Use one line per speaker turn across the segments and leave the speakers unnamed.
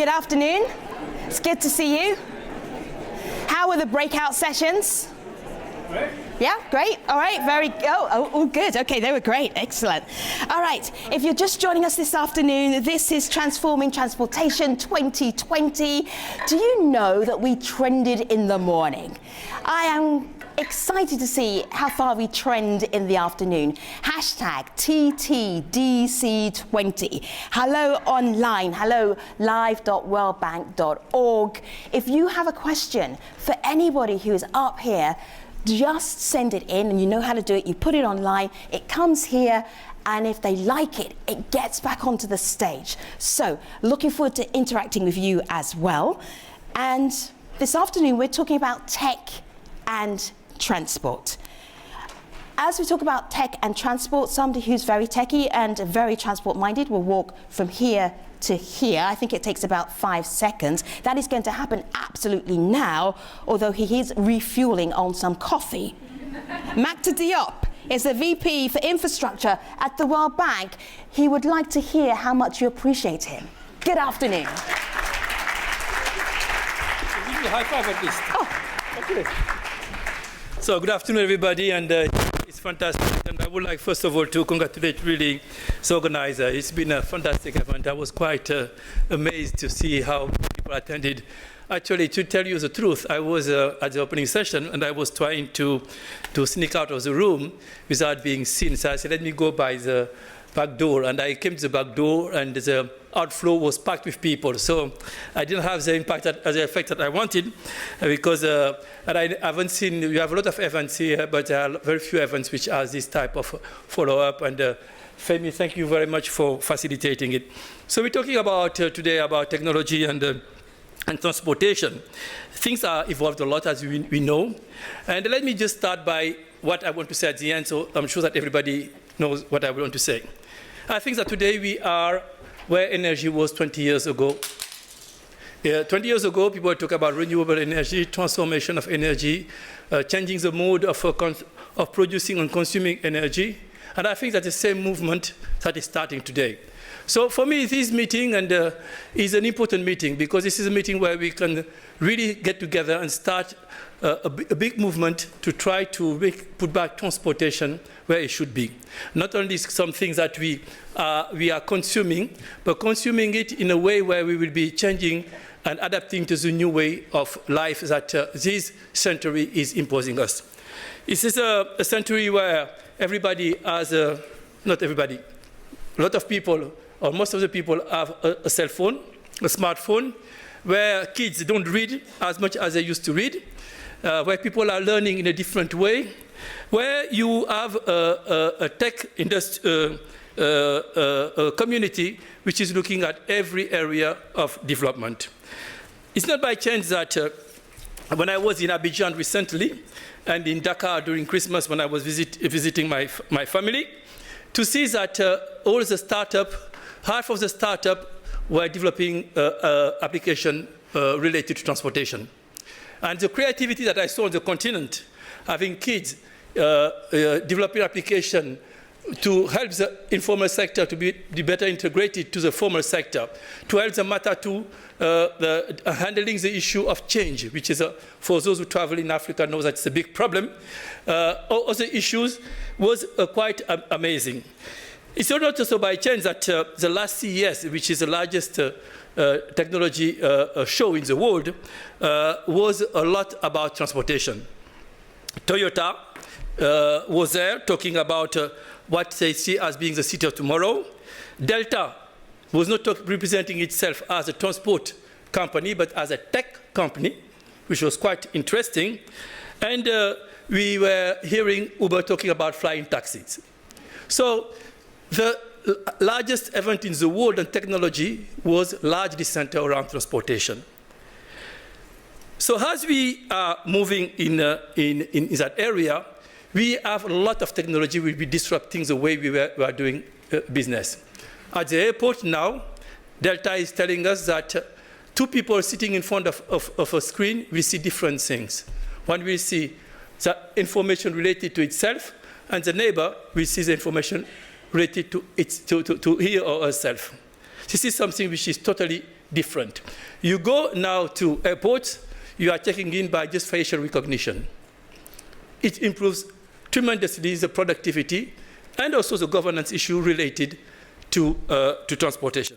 Good afternoon. It's good to see you. How were the breakout sessions?
Great.
Yeah, great. All right, oh, good. Okay, they were great. Excellent. All right, if you're just joining us this afternoon, this is Transforming Transportation 2020. Do you know that we trended in the morning? I am excited to see how far we trend in the afternoon. Hashtag TTDC20. Hello online, hello live.worldbank.org. If you have a question for anybody who is up here, just send it in, and you know how to do it. You put it online, it comes here, and if they like it, it gets back onto the stage. So, looking forward to interacting with you as well. And this afternoon, we're talking about tech and transport. As we talk about tech and transport, somebody who's very techie and very transport-minded will walk from here to here. I think it takes about 5 seconds. That is going to happen absolutely now, although he is refueling on some coffee. Makta Diop is the VP for Infrastructure at the World Bank. He would like to hear how much you appreciate him. Good afternoon.
Give me a high five at least.
Oh.
Okay. So good afternoon, everybody, and it's fantastic. And I would like, first of all, to congratulate really the organizer. It's been a fantastic event. I was quite amazed to see how people attended. Actually, to tell you the truth, I was at the opening session, and I was trying to sneak out of the room without being seen. So I said, let me go by the back door, and I came to the back door, and the outflow was packed with people. So I didn't have the impact, the effect that I wanted, because and I haven't seen, you have a lot of events here, but there are very few events which are this type of follow-up. And Femi, thank you very much for facilitating it. So we're talking about today about technology and transportation. Things are evolved a lot, as we know. And let me just start by what I want to say at the end, so I'm sure that everybody knows what I want to say. I think that today we are where energy was 20 years ago. 20 years ago, people were talking about renewable energy, transformation of energy, changing the mode of producing and consuming energy. And I think that's the same movement that is starting today. So for me, this meeting is an important meeting, because this is a meeting where we can really get together and start a big movement to try to put back transportation where it should be. Not only some things that we are consuming, but consuming it in a way where we will be changing and adapting to the new way of life that this century is imposing us. This is a century where everybody has not everybody, a lot of people, or most of the people have a cell phone, a smartphone, where kids don't read as much as they used to read, where people are learning in a different way, where you have a tech industry, community which is looking at every area of development. It's not by chance that when I was in Abidjan recently, and in Dakar during Christmas when I was visiting my family, to see that all the startup, half of the startup were developing application related to transportation. And the creativity that I saw on the continent, having kids developing application to help the informal sector to be better integrated to the formal sector, to help the matter to handling the issue of change, which is, for those who travel in Africa know that it's a big problem. All the issues was quite amazing. It's not also by chance that the last CES, which is the largest technology show in the world, was a lot about transportation. Toyota was there talking about what they see as being the city of tomorrow. Delta was not representing itself as a transport company, but as a tech company, which was quite interesting. And we were hearing Uber talking about flying taxis. So the largest event in the world on technology was largely centered around transportation. So as we are moving in that area, we have a lot of technology will be disrupting the way we are doing business. At the airport now, Delta is telling us that two people sitting in front of a screen will see different things. One will see the information related to itself, and the neighbor will see the information related to he or herself. This is something which is totally different. You go now to airports, you are checking in by just facial recognition. It improves tremendously the productivity and also the governance issue related to transportation.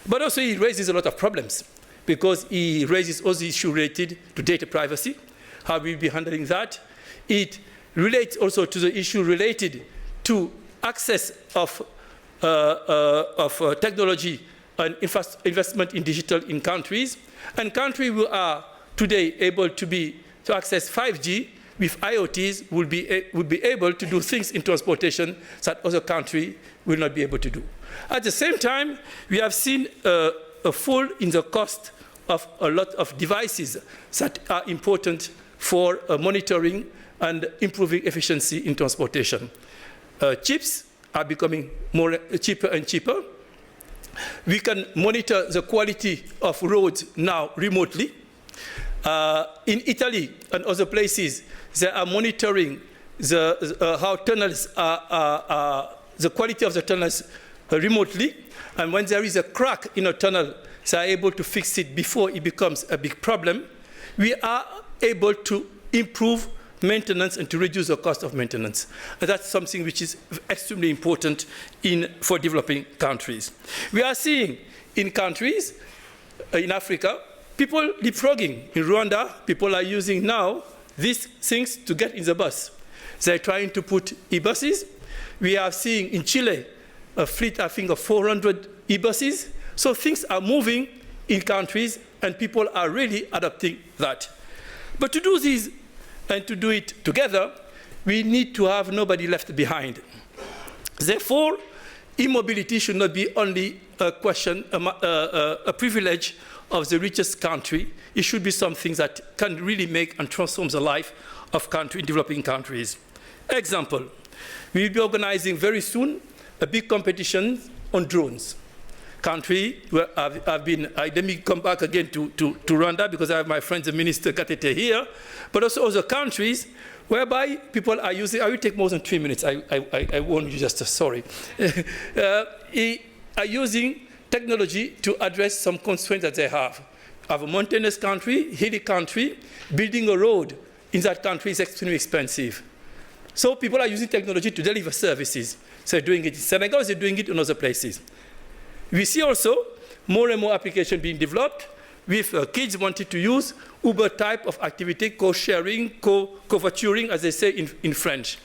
But also it raises a lot of problems because it raises all the issues related to data privacy, how we'll be handling that. It relates also to the issue related to access of technology and investment in digital in countries. And countries who are today able to access 5G with IoTs will be able to do things in transportation that other countries will not be able to do. At the same time, we have seen a fall in the cost of a lot of devices that are important for monitoring and improving efficiency in transportation. Chips are becoming cheaper and cheaper. We can monitor the quality of roads now remotely. In Italy and other places, they are monitoring how tunnels the quality of the tunnels remotely. And when there is a crack in a tunnel, they are able to fix it before it becomes a big problem. We are able to improve maintenance and to reduce the cost of maintenance. And that's something which is extremely important for developing countries. We are seeing in countries, in Africa, people leapfrogging. In Rwanda, people are using now these things to get in the bus. They're trying to put e-buses. We are seeing in Chile a fleet, I think, of 400 e-buses. So things are moving in countries, and people are really adopting that. But to do this and to do it together, we need to have nobody left behind. Therefore, e-mobility should not be only a question, a privilege of the richest country. It should be something that can really make and transform the life of developing countries. Example, we will be organizing very soon a big competition on drones. Country where let me come back again to Rwanda because I have my friend, the Minister Gatete here, but also other countries whereby people are using, I will take more than 3 minutes, I warn you just, sorry, are using technology to address some constraints that they have. Of a mountainous country, hilly country, building a road in that country is extremely expensive. So people are using technology to deliver services. So they're doing it in Senegal, they're doing it in other places. We see also more and more applications being developed with kids wanting to use Uber type of activity, co-sharing, co-voituring, as they say in French.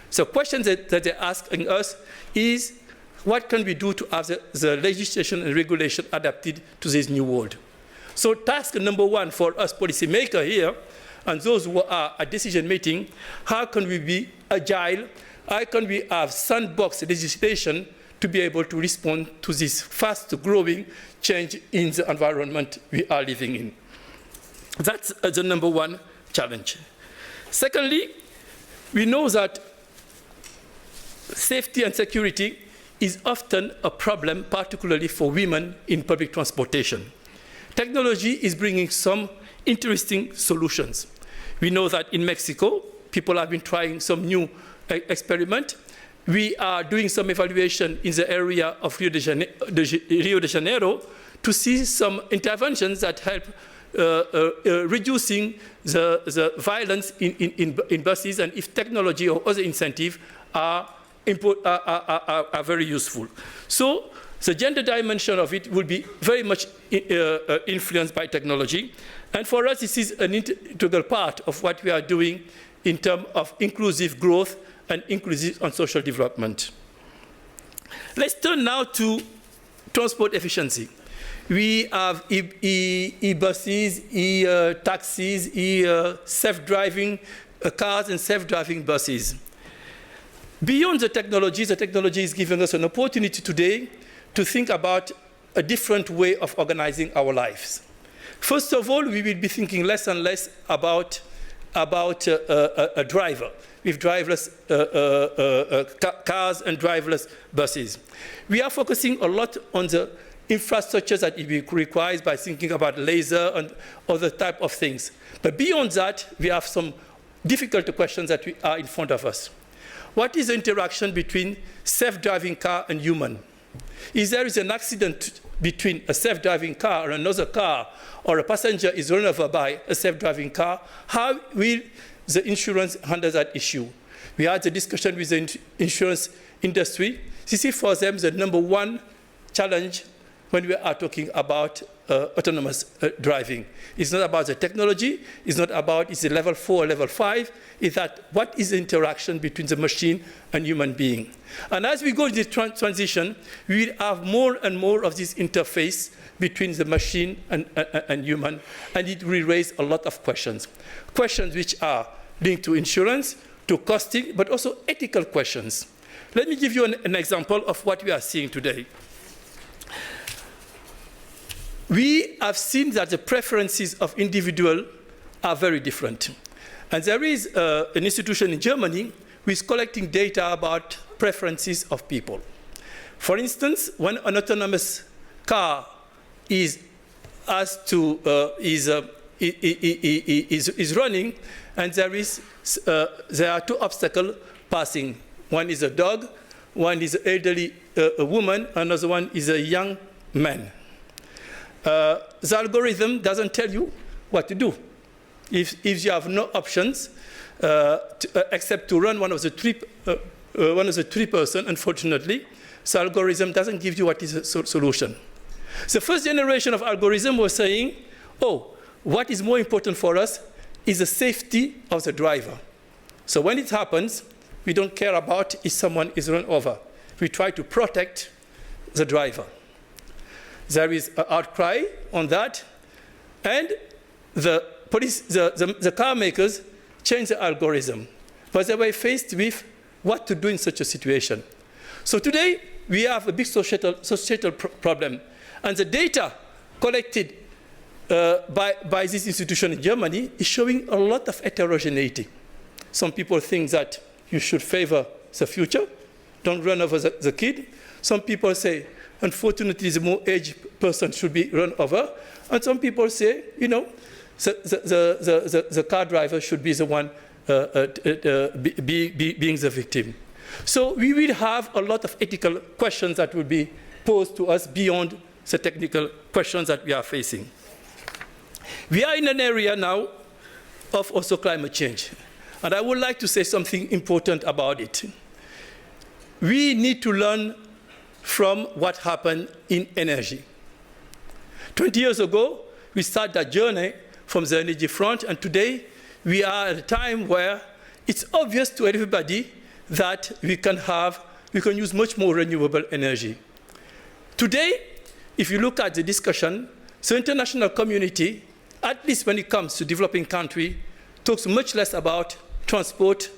So questions that they're asking us is, what can we do to have the legislation and regulation adapted to this new world? So task number one for us policymakers here, and those who are at decision making, how can we be agile? How can we have sandbox legislation to be able to respond to this fast-growing change in the environment we are living in? That's the number one challenge. Secondly, we know that safety and security is often a problem, particularly for women in public transportation. Technology is bringing some interesting solutions. We know that in Mexico, people have been trying some new experiment. We are doing some evaluation in the area of Rio de Janeiro to see some interventions that help reducing the violence in buses, and if technology or other incentives are very useful. So the gender dimension of it will be very much influenced by technology. And for us, this is an integral part of what we are doing in terms of inclusive growth and inclusive and social development. Let's turn now to transport efficiency. We have e-buses, e-taxis, self-driving cars and self-driving buses. Beyond the technology is giving us an opportunity today to think about a different way of organizing our lives. First of all, we will be thinking less and less about a driver, with driverless cars and driverless buses. We are focusing a lot on the infrastructure that it requires by thinking about laser and other type of things. But beyond that, we have some difficult questions that are in front of us. What is the interaction between self-driving car and human? If there is an accident between a self-driving car and another car, or a passenger is run over by a self-driving car, how will the insurance handle that issue? We had a discussion with the insurance industry. This is for them the number one challenge when we are talking about autonomous driving. It's not about the technology, it's not about it's a level 4 or level 5, it's that what is the interaction between the machine and human being. And as we go to this transition, we will have more and more of this interface between the machine and human, and it will raise a lot of questions. Questions which are linked to insurance, to costing, but also ethical questions. Let me give you an example of what we are seeing today. We have seen that the preferences of individuals are very different. And there is an institution in Germany who is collecting data about preferences of people. For instance, when an autonomous car is running, and there are two obstacles passing. One is a dog, one is an elderly woman, another one is a young man. The algorithm doesn't tell you what to do. If you have no options except to run one of the three person, unfortunately, the algorithm doesn't give you what is the solution. The first generation of algorithm was saying, oh, what is more important for us is the safety of the driver. So when it happens, we don't care about if someone is run over. We try to protect the driver. There is an outcry on that, and the car makers changed the algorithm. But they were faced with what to do in such a situation. So today, we have a big societal problem. And the data collected by this institution in Germany is showing a lot of heterogeneity. Some people think that you should favor the future, don't run over the kid. Some people say, unfortunately, the more aged person should be run over. And some people say, you know, the car driver should be the one being the victim. So we will have a lot of ethical questions that will be posed to us beyond the technical questions that we are facing. We are in an area now of also climate change. And I would like to say something important about it. We need to learn from what happened in energy. 20 years ago, we started that journey from the energy front, and today we are at a time where it's obvious to everybody that we can use much more renewable energy. Today, if you look at the discussion, the international community, at least when it comes to developing countries, talks much less about transport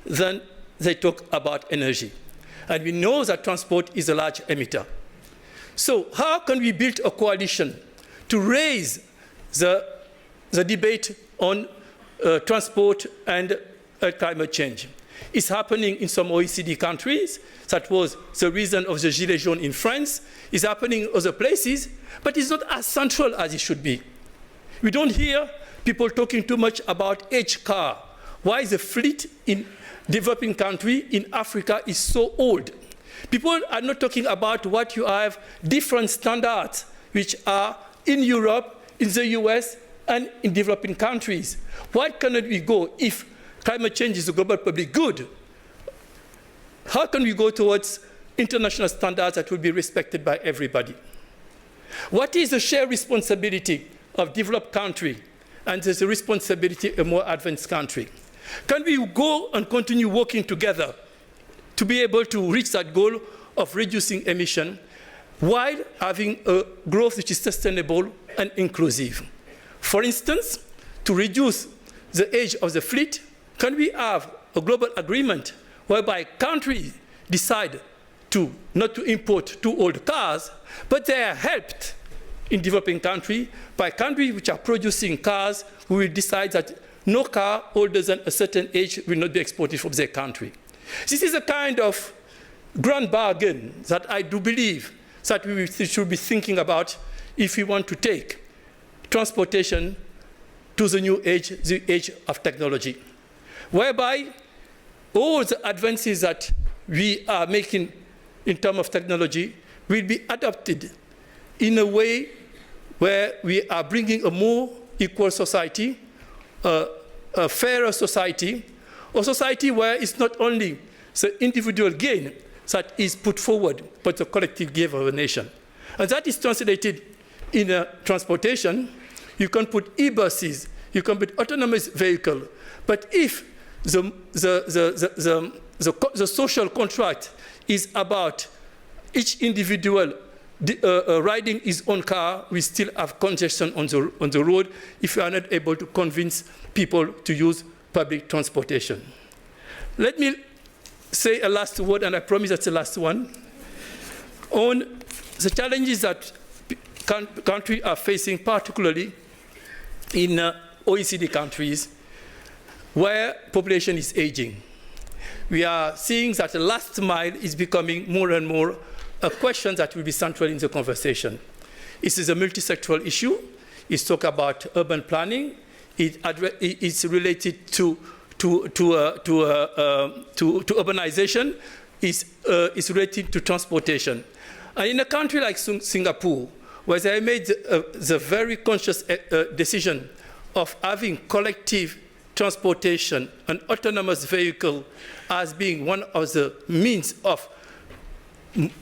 than they talk about energy. And we know that transport is a large emitter. So how can we build a coalition to raise the debate on transport and climate change? It's happening in some OECD countries. That was the reason of the Gilets jaunes in France. It's happening in other places, but it's not as central as it should be. We don't hear people talking too much about age car. Why the fleet in developing countries in Africa is so old? People are not talking about what you have different standards, which are in Europe, in the US, and in developing countries. Why cannot we go, if climate change is a global public good, how can we go towards international standards that will be respected by everybody? What is the shared responsibility of developed country and the responsibility of a more advanced country? Can we go and continue working together to be able to reach that goal of reducing emission while having a growth which is sustainable and inclusive? For instance, to reduce the age of the fleet, can we have a global agreement whereby countries decide not to import too old cars, but they are helped in developing countries by countries which are producing cars who will decide that no car older than a certain age will not be exported from their country. This is a kind of grand bargain that I do believe that we should be thinking about if we want to take transportation to the new age, the age of technology, whereby all the advances that we are making in terms of technology will be adopted in a way where we are bringing a more equal society, a fairer society, a society where it's not only the individual gain that is put forward, but the collective gain of a nation. And that is translated in transportation. You can put e-buses, you can put autonomous vehicles, but if the social contract is about each individual riding his own car, we still have congestion on the road if we are not able to convince people to use public transportation. Let me say a last word, and I promise that's the last one, on the challenges that countries are facing, particularly in OECD countries, where population is aging. We are seeing that the last mile is becoming more and more a question that will be central in the conversation. This is a multi-sectoral issue. It's talk about urban planning. It's related to urbanization. It's related to transportation. And in a country like Singapore, where they made the very conscious decision of having collective transportation and autonomous vehicle as being one of the means of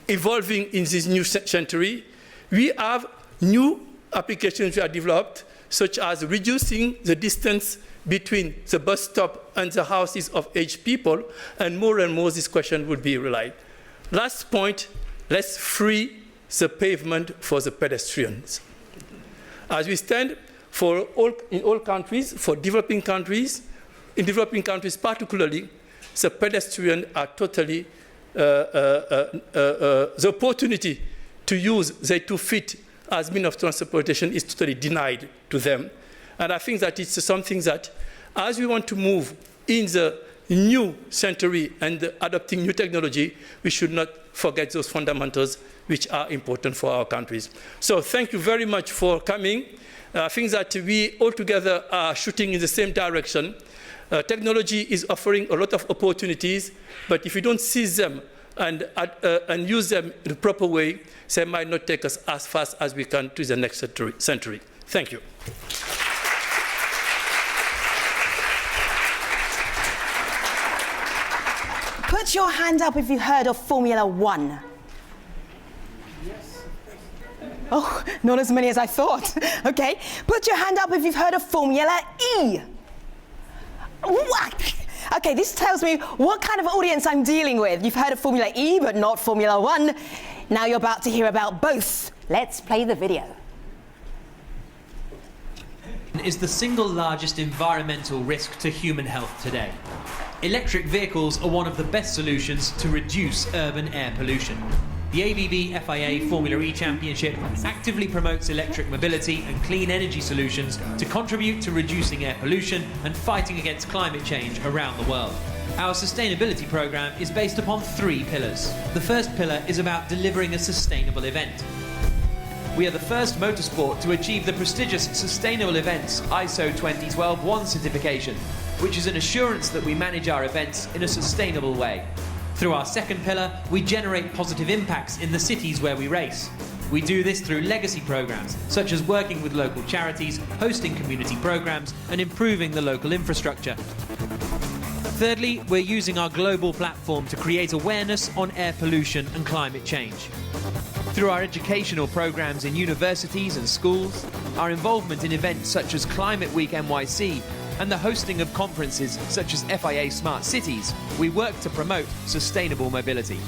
evolving in this new century, we have new applications we have developed, such as reducing the distance between the bus stop and the houses of aged people, and more this question will be relied. Last point, let's free the pavement for the pedestrians. As we stand in all countries, for developing countries, in developing countries particularly, the pedestrians are totally the opportunity to use their 2 feet as means of transportation is totally denied to them. And I think that it's something that, as we want to move in the new century and adopting new technology, we should not forget those fundamentals which are important for our countries. So thank you very much for coming. I think that we all together are shooting in the same direction. Technology is offering a lot of opportunities, but if we don't seize them and use them in the proper way, they might not take us as fast as we can to the next century. Thank you.
Put your hand up if you heard of Formula One. Oh, not as many as I thought. Okay, put your hand up if you've heard of Formula E. What? Okay, this tells me what kind of audience I'm dealing with. You've heard of Formula E, but not Formula One. Now you're about to hear about both. Let's play the video.
Is the single largest environmental risk to human health today. Electric vehicles are one of the best solutions to reduce urban air pollution. The ABB FIA Formula E Championship actively promotes electric mobility and clean energy solutions to contribute to reducing air pollution and fighting against climate change around the world. Our sustainability programme is based upon 3 pillars. The first pillar is about delivering a sustainable event. We are the first motorsport to achieve the prestigious Sustainable Events ISO 2012-1 certification, which is an assurance that we manage our events in a sustainable way. Through our second pillar, we generate positive impacts in the cities where we race. We do this through legacy programs, such as working with local charities, hosting community programs, and improving the local infrastructure. Thirdly, we're using our global platform to create awareness on air pollution and climate change. Through our educational programs in universities and schools, our involvement in events such as Climate Week NYC, and the hosting of conferences such as FIA Smart Cities, we work to promote sustainable mobility.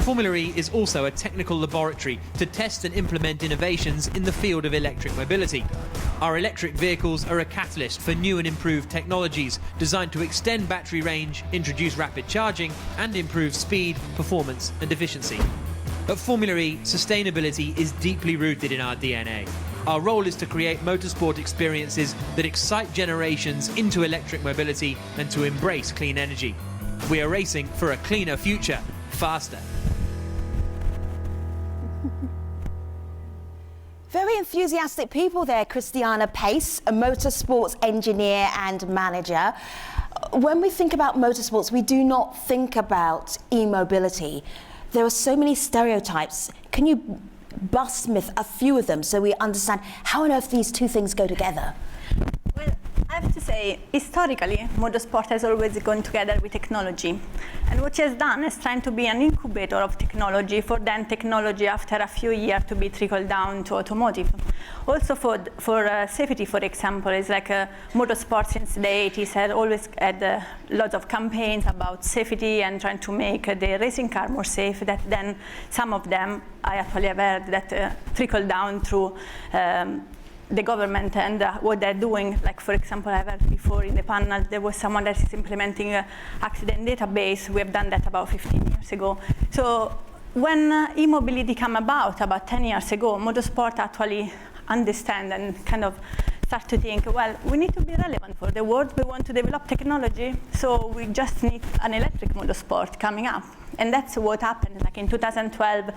Formula E is also a technical laboratory to test and implement innovations in the field of electric mobility. Our electric vehicles are a catalyst for new and improved technologies designed to extend battery range, introduce rapid charging, and improve speed, performance, and efficiency. At Formula E, sustainability is deeply rooted in our DNA. Our role is to create motorsport experiences that excite generations into electric mobility and to embrace clean energy. We are racing for a cleaner future, faster.
Very enthusiastic people there. Christiana Pace, a motorsports engineer and manager. When we think about motorsports, we do not think about e-mobility. There are so many stereotypes. Can you bust myth a few of them so we understand how on earth these two things go together?
Well, I have to say, historically, motorsport has always gone together with technology. And what he has done is trying to be an incubator of technology for then technology after a few years to be trickled down to automotive. Also for safety, for example, is like motorsport since the 80s had always had lots of campaigns about safety and trying to make the racing car more safe, that then some of them, I actually have heard that trickle down through the government and what they're doing. Like, for example, I've heard before in the panel, there was someone that is implementing an accident database. We have done that about 15 years ago. So when e-mobility came about 10 years ago, motorsport actually understand and kind of start to think, well, we need to be relevant for the world. We want to develop technology, so we just need an electric motorsport coming up. And that's what happened. Like in 2012,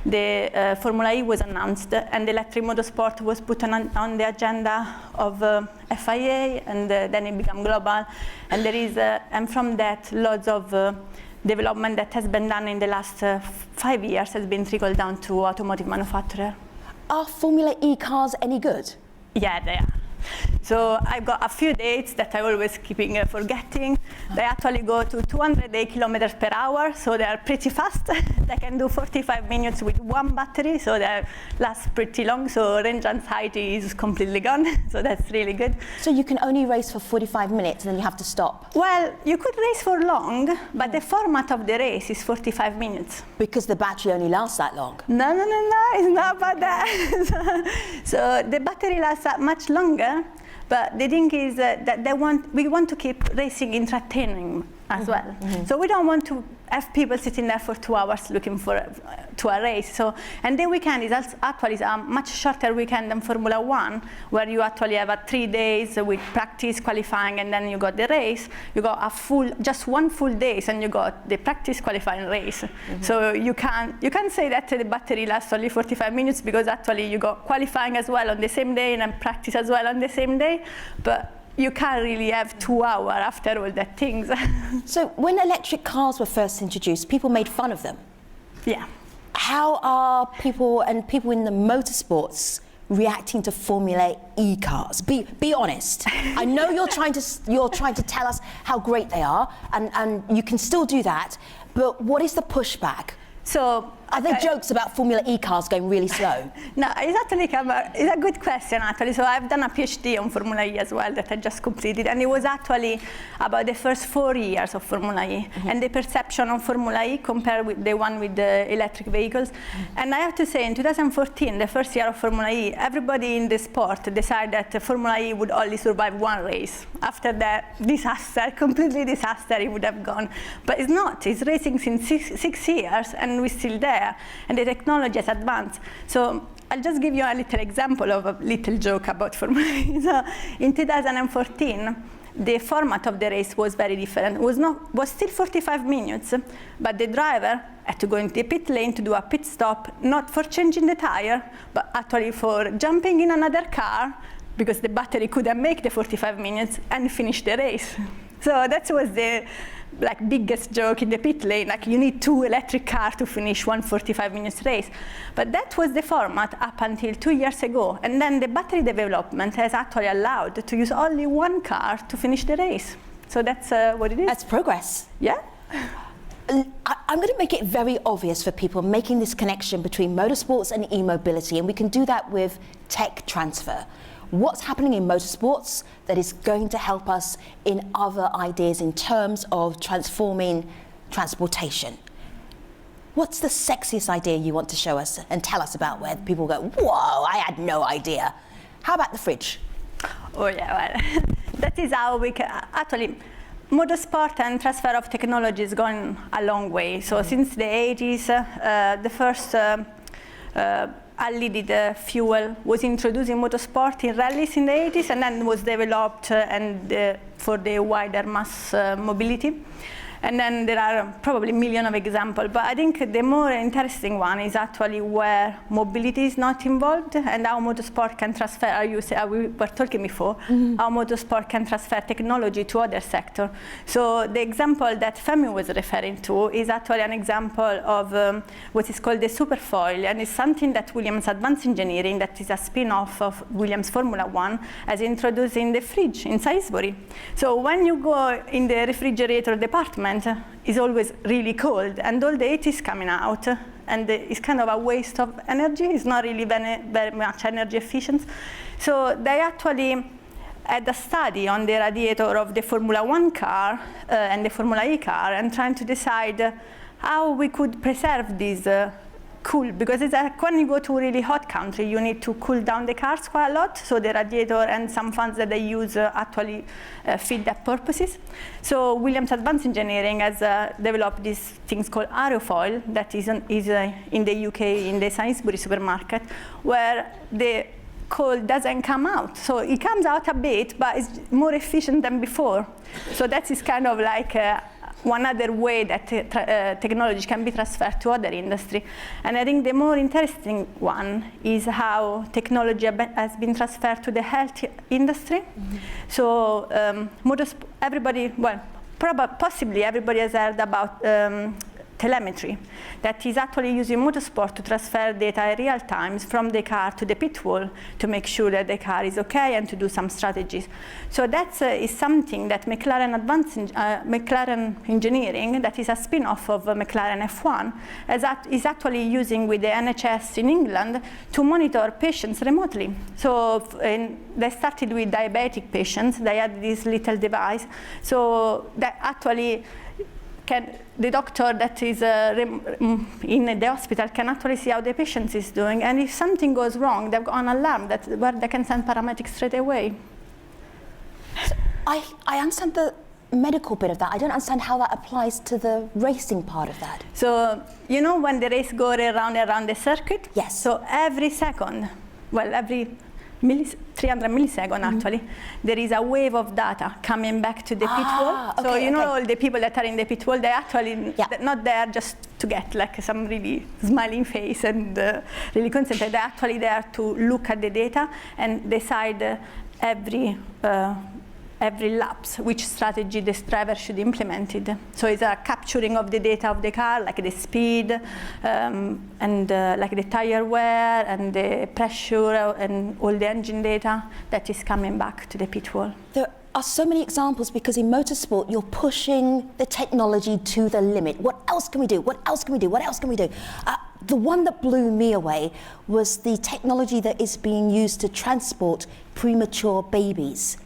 the Formula E was announced, and electric motorsport was put on the agenda of FIA, and then it became global. And there is, and from that, lots of development that has been done in the last 5 years has been trickled down to automotive manufacturer.
Are Formula E cars any good?
Yeah, they are. So I've got a few dates that I always keeping forgetting. They actually go to 208 kilometers per hour, so they are pretty fast. They can do 45 minutes with one battery, so they last pretty long. So range anxiety is completely gone, so that's really good.
So you can only race for 45 minutes and then you have to stop?
Well, you could race for long, but the format of the race is 45 minutes.
Because the battery only lasts that long?
No, it's not about that. So the battery lasts much longer. But the thing is that we want to keep racing entertaining as well. Mm-hmm. So we don't want to have people sitting there for 2 hours looking to a race. So, and the weekend is actually a much shorter weekend than Formula One, where you actually have 3 days with practice, qualifying, and then you got the race. You got just one full day, and you got the practice, qualifying, race. Mm-hmm. So you can't say that the battery lasts only 45 minutes, because actually you got qualifying as well on the same day and then practice as well on the same day. But you can't really have 2 hours after all that things.
So when electric cars were first introduced, people made fun of them.
Yeah.
How are people in the motorsports reacting to Formula E cars? Be honest. I know you're trying to tell us how great they are, and you can still do that, but what is the pushback?
So
are there jokes about Formula E cars going really slow?
No, it's a good question actually. So I've done a PhD on Formula E as well that I just completed, and it was actually about the first 4 years of Formula E, mm-hmm. and the perception of Formula E compared with the one with the electric vehicles. Mm-hmm. And I have to say, in 2014, the first year of Formula E, everybody in the sport decided that Formula E would only survive one race. After that completely disaster, it would have gone. But it's not. It's racing since 6 years, and we're still there. And the technology has advanced. So I'll just give you a little example of a little joke about Formula E. So in 2014, the format of the race was very different. It was still 45 minutes, but the driver had to go into the pit lane to do a pit stop, not for changing the tire, but actually for jumping in another car, because the battery couldn't make the 45 minutes, and finish the race. So that was the biggest joke in the pit lane. Like, you need 2 electric cars to finish one 45 minutes race. But that was the format up until 2 years ago. And then the battery development has actually allowed to use only 1 car to finish the race. So that's what it is.
That's progress.
Yeah.
I'm going to make it very obvious for people making this connection between motorsports and e-mobility, and we can do that with tech transfer. What's happening in motorsports that is going to help us in other ideas in terms of transforming transportation? What's the sexiest idea you want to show us and tell us about, where people go, whoa, I had no idea? How about the fridge?
Oh yeah, well, that is how we can, actually, motorsport and transfer of technology is going a long way. So since the 80s, the first unleaded fuel was introduced in motorsport in rallies in the 80s, and then was developed for the wider mass mobility. And then there are probably millions of examples, but I think the more interesting one is actually where mobility is not involved and how motorsport can transfer, we were talking before, how motorsport can transfer technology to other sectors. So the example that Femi was referring to is actually an example of what is called the Superfoil, and it's something that Williams Advanced Engineering, that is a spin-off of Williams Formula One, has introduced in the fridge in Salisbury. So when you go in the refrigerator department, it's always really cold, and all the heat is coming out, and it's kind of a waste of energy. It's not really very much energy efficient. So they actually had a study on the radiator of the Formula One car and the Formula E car, and trying to decide how we could preserve this cool, because it's like when you go to a really hot country, you need to cool down the cars quite a lot, so the radiator and some fans that they use actually fit that purposes. So Williams Advanced Engineering has developed these things called aerofoil that is in the UK in the Sainsbury supermarket, where the cold doesn't come out. So it comes out a bit, but it's more efficient than before. So that is kind of like one other way that technology can be transferred to other industry. And I think the more interesting one is how technology has been transferred to the health industry. So everybody, well, possibly everybody has heard about telemetry, that is actually using motorsport to transfer data in real time from the car to the pit wall to make sure that the car is okay and to do some strategies. So that is something that McLaren Engineering, that is a spin-off of McLaren F1, is actually using with the NHS in England to monitor patients remotely. So they started with diabetic patients. They had this little device. So that actually the doctor that is in the hospital can actually see how the patient is doing, and if something goes wrong, they've got an alarm where they can send paramedics straight away.
So I understand the medical bit of that. I don't understand how that applies to the racing part of that.
So you know when the race goes around and around the circuit?
Yes.
So every second, well, every 300 milliseconds actually, there is a wave of data coming back to the pit wall. So you know all the people that are in the pit wall, they actually not there just to get like some really smiling face and really concentrate. They're actually there to look at the data and decide every lapse which strategy this driver should implement it. So it's a capturing of the data of the car, like the speed and like the tire wear and the pressure and all the engine data that is coming back to the pit wall.
There are so many examples because in motorsport you're pushing the technology to the limit. What else can we do? What else can we do? What else can we do? The one that blew me away was the technology that is being used to transport premature babies.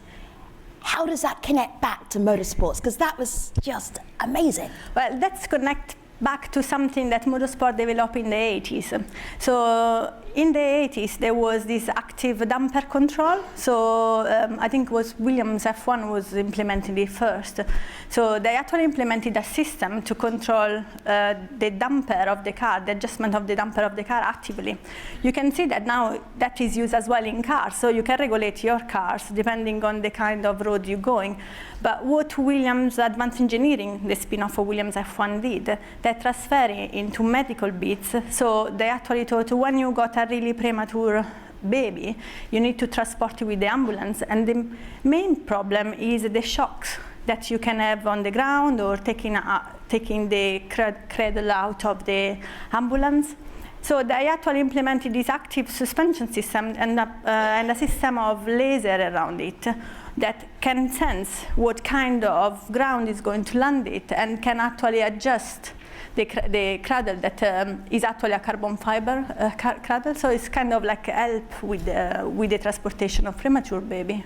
How does that connect back to motorsports? Because that was just amazing.
Well, let's connect back to something that motorsport developed in the 80s. So in the 80s, there was this active damper control. So I think it was Williams F1 was implementing it first. So they actually implemented a system to control the damper of the car, the adjustment of the damper of the car actively. You can see that now that is used as well in cars. So you can regulate your cars depending on the kind of road you're going. But what Williams Advanced Engineering, the spin-off of Williams F1 did, they transfer it into medical bits. So they actually thought when you got a really premature baby, you need to transport it with the ambulance. And the main problem is the shocks that you can have on the ground or taking the cradle out of the ambulance. So they actually implemented this active suspension system and a system of laser around it that can sense what kind of ground is going to land it and can actually adjust the cradle that is actually a carbon fiber cradle. So it's kind of like help with the transportation of premature baby.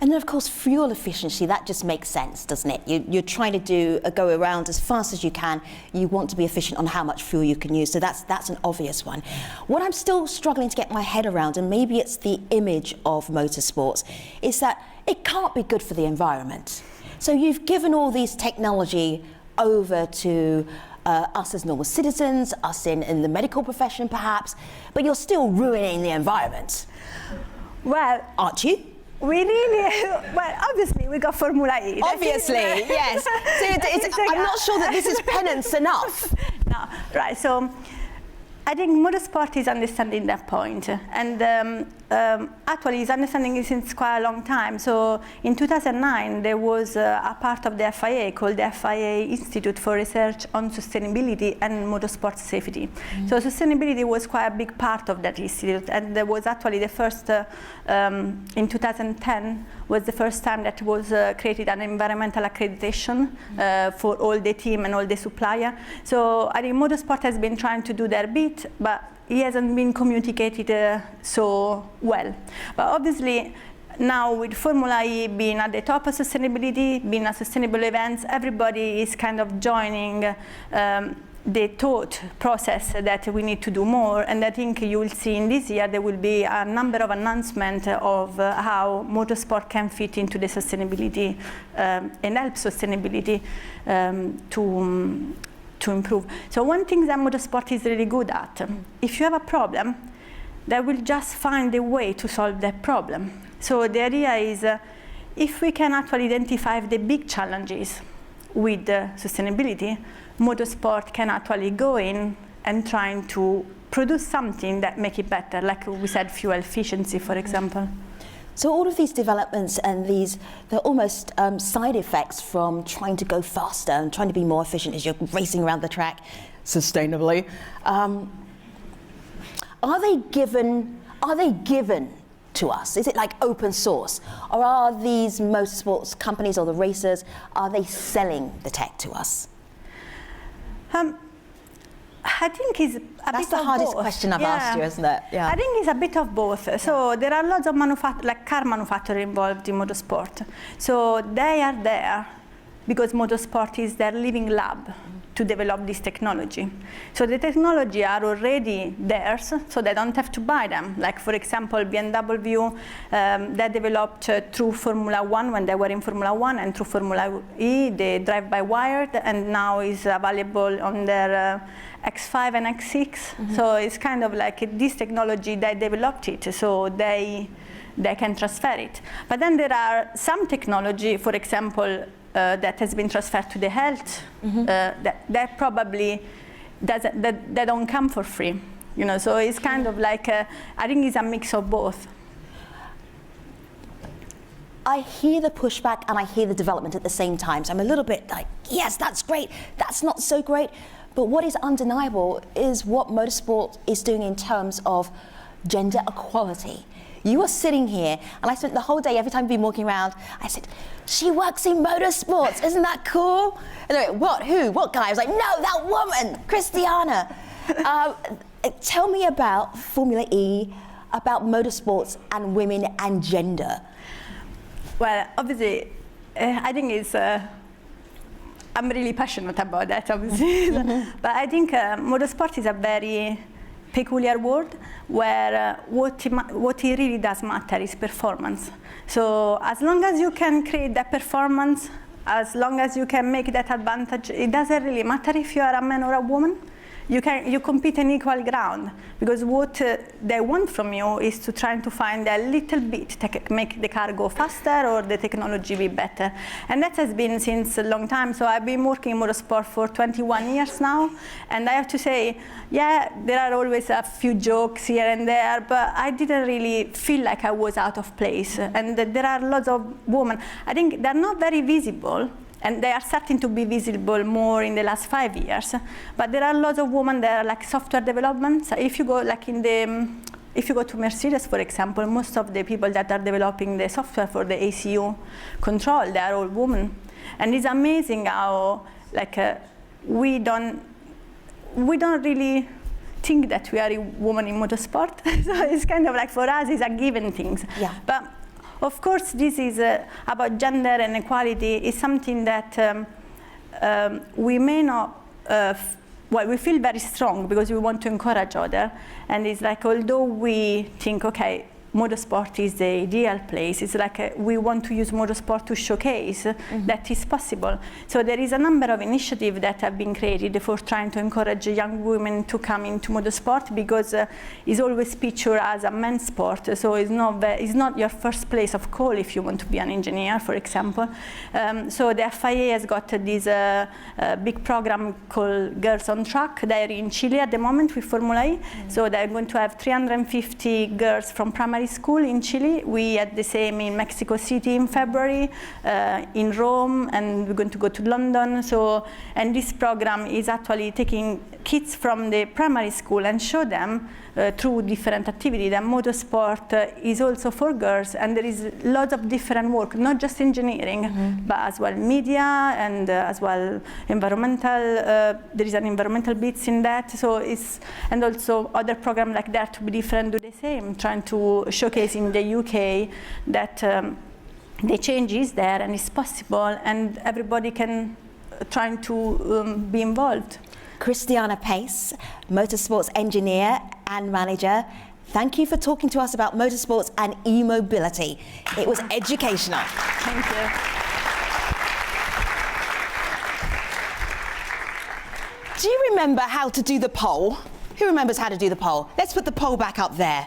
And then, of course, fuel efficiency, that just makes sense, doesn't it? You're trying to do a go around as fast as you can. You want to be efficient on how much fuel you can use. So that's an obvious one. What I'm still struggling to get my head around, and maybe it's the image of motorsports, is that it can't be good for the environment. So you've given all these technology over to us as normal citizens, us in the medical profession perhaps, but you're still ruining the environment.
Well,
aren't you?
We really, well, obviously we got Formula E.
Obviously, yes. So I'm not sure that this is penance enough.
No, right. So I think motorsport is understanding that point, and actually is understanding it since quite a long time. So in 2009, there was a part of the FIA called the FIA Institute for Research on Sustainability and Motorsport Safety. So sustainability was quite a big part of that institute, and there was actually the first, in 2010, was the first time that was created an environmental accreditation for all the team and all the supplier. So I think motorsport has been trying to do their bit, but it hasn't been communicated so well. But obviously, now with Formula E being at the top of sustainability, being a sustainable event, everybody is kind of joining the thought process that we need to do more. And I think you will see in this year there will be a number of announcements of how motorsport can fit into the sustainability and help sustainability to improve. So one thing that motorsport is really good at, if you have a problem, they will just find a way to solve that problem. So the idea is, if we can actually identify the big challenges with sustainability, motorsport can actually go in and trying to produce something that make it better, like we said, fuel efficiency, for example.
So all of these developments and they're almost side effects from trying to go faster and trying to be more efficient as you're racing around the track sustainably. Are they given to us? Is it like open source? Or are these motorsports companies or the racers, are they selling the tech to us?
I think it's a bit of both.
That's the hardest question I've asked you, isn't it? Yeah.
I think it's a bit of both. So there are lots of car manufacturers involved in motorsport. So they are there because motorsport is their living lab to develop this technology. So the technology are already theirs, so they don't have to buy them. Like for example, BMW, they developed through Formula One when they were in Formula One, and through Formula E, they drive-by-wire, and now is available on their X5 and X6. So it's kind of like this technology, they developed it, so they can transfer it. But then there are some technology, for example, that has been transferred to the health, that probably they don't come for free, you know. So it's kind of like I think it's a mix of both.
I hear the pushback and I hear the development at the same time. So I'm a little bit like, yes, that's great. That's not so great. But what is undeniable is what motorsport is doing in terms of gender equality. You are sitting here, and I spent the whole day, every time I've been walking around, I said, she works in motorsports, isn't that cool? And they're like, what, who, what guy? I was like, no, that woman, Christiana. Tell me about Formula E, about motorsports and women and gender.
Well, obviously, I think it's, I'm really passionate about that, obviously. But I think motorsport is a very peculiar world where what it really does matter is performance. So as long as you can create that performance, as long as you can make that advantage, it doesn't really matter if you are a man or a woman. You compete in equal ground, because what they want from you is to try to find a little bit to make the car go faster or the technology be better. And that has been since a long time. So I've been working in motorsport for 21 years now, and I have to say, yeah, there are always a few jokes here and there, but I didn't really feel like I was out of place. And there are lots of women. I think they're not very visible, and they are starting to be visible more in the last 5 years. But there are lots of women that are like software development. So if you go like if you go to Mercedes, for example, most of the people that are developing the software for the ECU control, they are all women. And it's amazing how like we don't really think that we are a woman in motorsport. So it's kind of like, for us, it's a given thing.
Yeah.
But of course, this is about gender and equality is something that we may not, well, we feel very strong because we want to encourage others. And it's like, although we think, okay, motorsport is the ideal place. It's like we want to use motorsport to showcase that is possible. So there is a number of initiatives that have been created for trying to encourage young women to come into motorsport, because it's always pictured as a men's sport. So it's not your first place of call if you want to be an engineer, for example. So the FIA has got this big program called Girls on Track. They're in Chile at the moment with Formula E. So they're going to have 350 girls from primary school in Chile. We had the same in Mexico City in February, in Rome, and we're going to go to London. So, and this program is actually taking kids from the primary school and show them through different activities that motorsport is also for girls, and there is lots of different work, not just engineering, but as well media and as well environmental. There is an environmental bits in that. So it's, and also other programs like that to be different do the same, trying to showcase in the UK that the change is there and it's possible, and everybody can try to be involved.
Christiana Pace, motorsports engineer and manager, thank you for talking to us about motorsports and e-mobility. It was educational.
Thank you.
Do you remember how to do the poll? Who remembers how to do the poll? Let's put the poll back up there.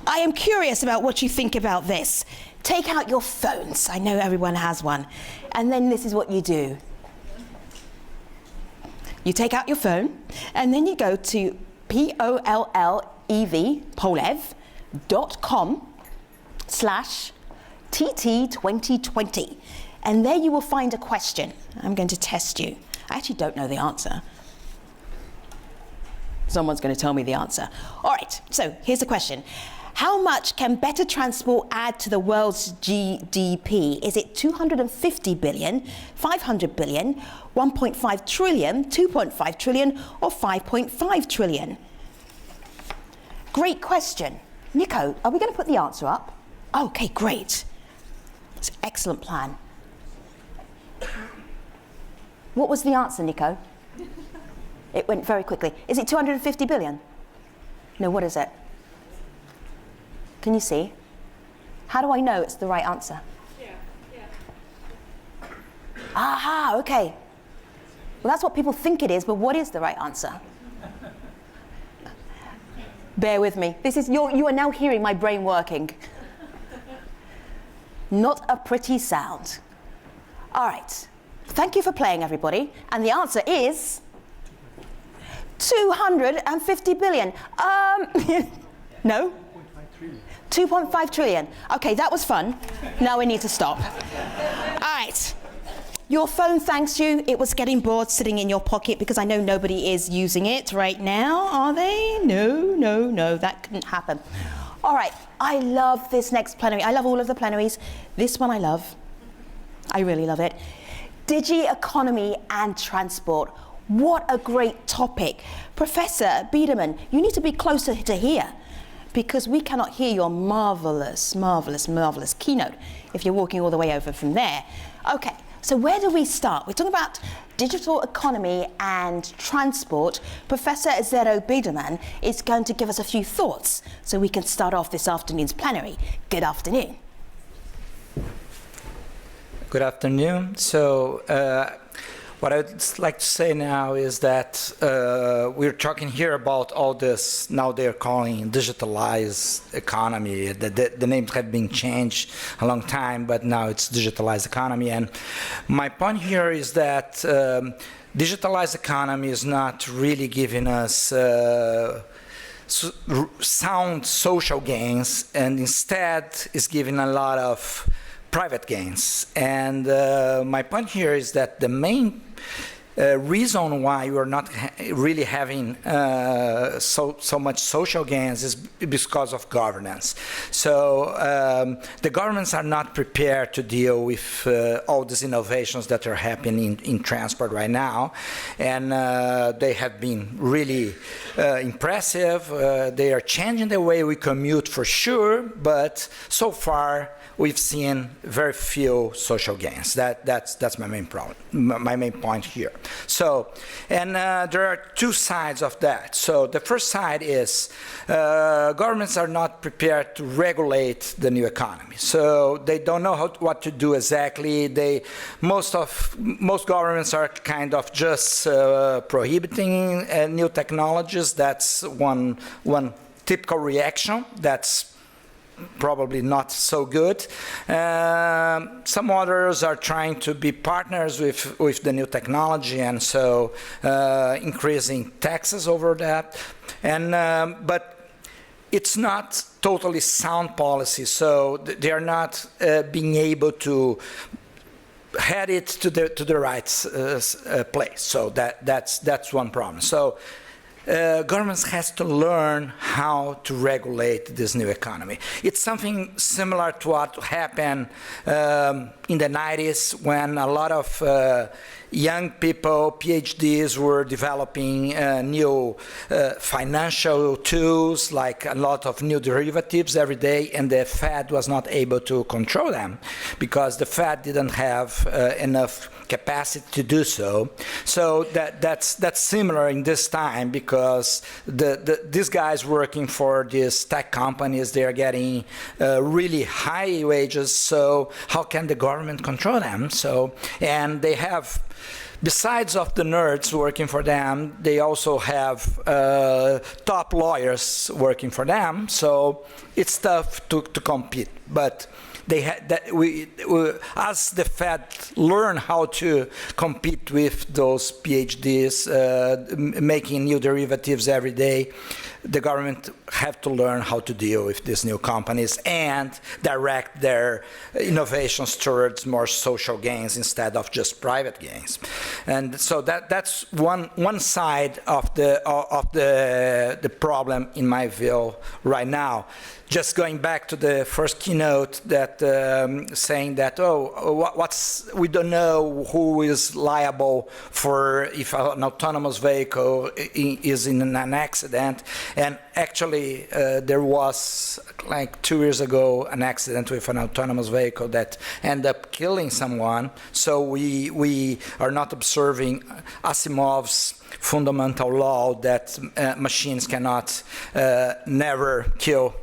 I am curious about what you think about this. Take out your phones. I know everyone has one. And then this is what you do. You take out your phone, and then you go to pollev.com/TT2020. And there you will find a question. I'm going to test you. I actually don't know the answer. Someone's going to tell me the answer. All right, so here's the question. How much can better transport add to the world's GDP? Is it 250 billion, 500 billion, 1.5 trillion, 2.5 trillion, or 5.5 trillion? Great question. Nico, are we going to put the answer up? Okay, great. It's an excellent plan. What was the answer, Nico? It went very quickly. Is it 250 billion? No, what is it? Can you see? How do I know it's the right answer? Yeah. Aha, okay. Well, that's what people think it is, but what is the right answer? Bear with me. This is you are now hearing my brain working. Not a pretty sound. All right. Thank you for playing, everybody. And the answer is 250 billion. No? 2.5 trillion. Okay, that was fun. Now we need to stop. All right. Your phone thanks you. It was getting bored sitting in your pocket, because I know nobody is using it right now, are they? No, that couldn't happen. All right, I love this next plenary. I love all of the plenaries. This one I love. I really love it. Digi-economy and transport. What a great topic. Professor Biedermann, you need to be closer to here, because we cannot hear your marvelous keynote if you're walking all the way over from there. Okay, so where do we start? We're talking about digital economy and transport. Professor Zero Biedermann is going to give us a few thoughts so we can start off this afternoon's plenary. Good afternoon.
Good afternoon. So, what I'd like to say now is that we're talking here about all this, now they're calling digitalized economy. The names have been changed a long time, but now it's digitalized economy. And my point here is that digitalized economy is not really giving us sound social gains, and instead is giving a lot of private gains. And my point here is that the main reason why we're not really having so much social gains is because of governance. So the governments are not prepared to deal with all these innovations that are happening in transport right now, and they have been really impressive. They are changing the way we commute for sure, but so far we've seen very few social gains. That's my main problem, my main point here. So, and there are two sides of that. So the first side is governments are not prepared to regulate the new economy. So they don't know what to do exactly. Most governments are kind of just prohibiting new technologies. That's one typical reaction. That's probably not so good. Some others are trying to be partners with the new technology, and so increasing taxes over that. And but it's not totally sound policy, so they are not being able to head it to the right place. So that's one problem. So. Governments has to learn how to regulate this new economy. It's something similar to what happened in the 90s when a lot of young people, PhDs, were developing new financial tools, like a lot of new derivatives every day, and the Fed was not able to control them because the Fed didn't have enough capacity to do so. So that's similar in this time, because these guys working for these tech companies, they are getting really high wages. So how can the government control them? So, and they have, besides of the nerds working for them, they also have top lawyers working for them. So it's tough to compete. But as the Fed learn how to compete with those PhDs, making new derivatives every day, the government have to learn how to deal with these new companies and direct their innovations towards more social gains instead of just private gains. And so that's one side of the problem, in my view, right now. Just going back to the first keynote, that saying that we don't know who is liable for if an autonomous vehicle is in an accident, and actually there was like 2 years ago an accident with an autonomous vehicle that ended up killing someone. So we are not observing Asimov's fundamental law that machines cannot never kill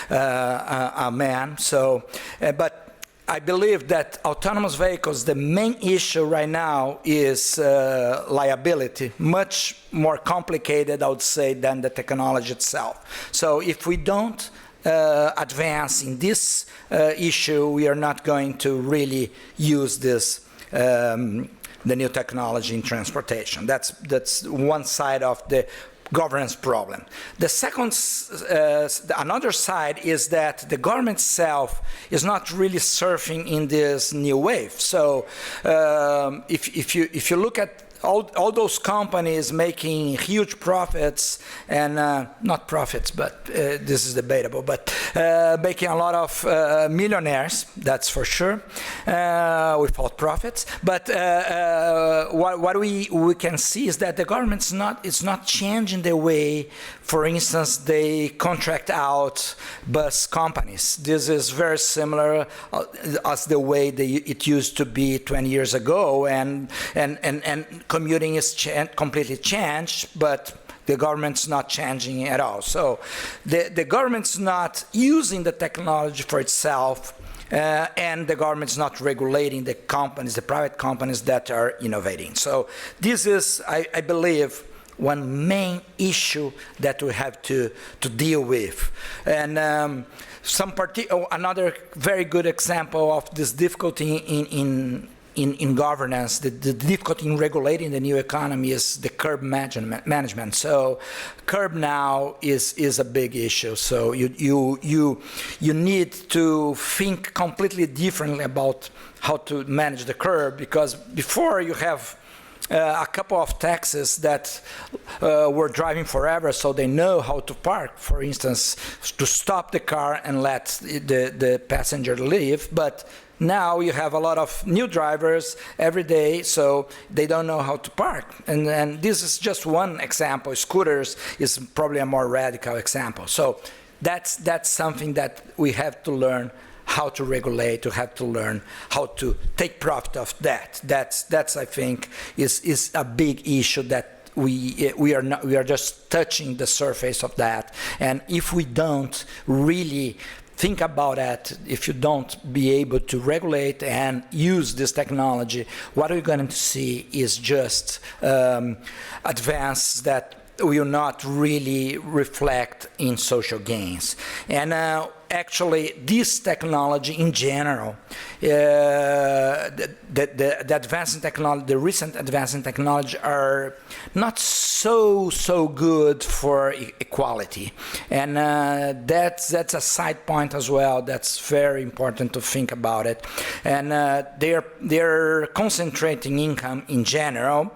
a man. So, but I believe that autonomous vehicles, the main issue right now is liability, much more complicated, I would say, than the technology itself. So if we don't advance in this issue, we are not going to really use this the new technology in transportation. That's one side of the governance problem. The second, another side is that the government itself is not really surfing in this new wave. So if you look at all those companies making huge profits, and not profits, but this is debatable, but making a lot of millionaires, that's for sure, without profits. But what we can see is that the government's not changing the way, for instance, they contract out bus companies. This is very similar as the way it used to be 20 years ago, and commuting is completely changed, but the government's not changing at all. So the government's not using the technology for itself, and the government's not regulating the companies, the private companies that are innovating. So this is, I believe, one main issue that we have to deal with. And another very good example of this difficulty in governance, the difficulty in regulating the new economy is the curb management. So curb now is a big issue. So you need to think completely differently about how to manage the curb, because before you have a couple of taxis that were driving forever, so they know how to park, for instance, to stop the car and let the passenger leave. But now you have a lot of new drivers every day, so they don't know how to park. And this is just one example. Scooters is probably a more radical example. So that's something that we have to learn how to regulate, you have to learn how to take profit of that. That's I think, is a big issue that we are just touching the surface of that. And if we don't really think about that, if you don't be able to regulate and use this technology, what we're going to see is just advances that will not really reflect in social gains. And actually, this technology in general, the advance in technology, the recent advances in technology are not so good for equality, and that's a side point as well. That's very important to think about it. And they're concentrating income in general.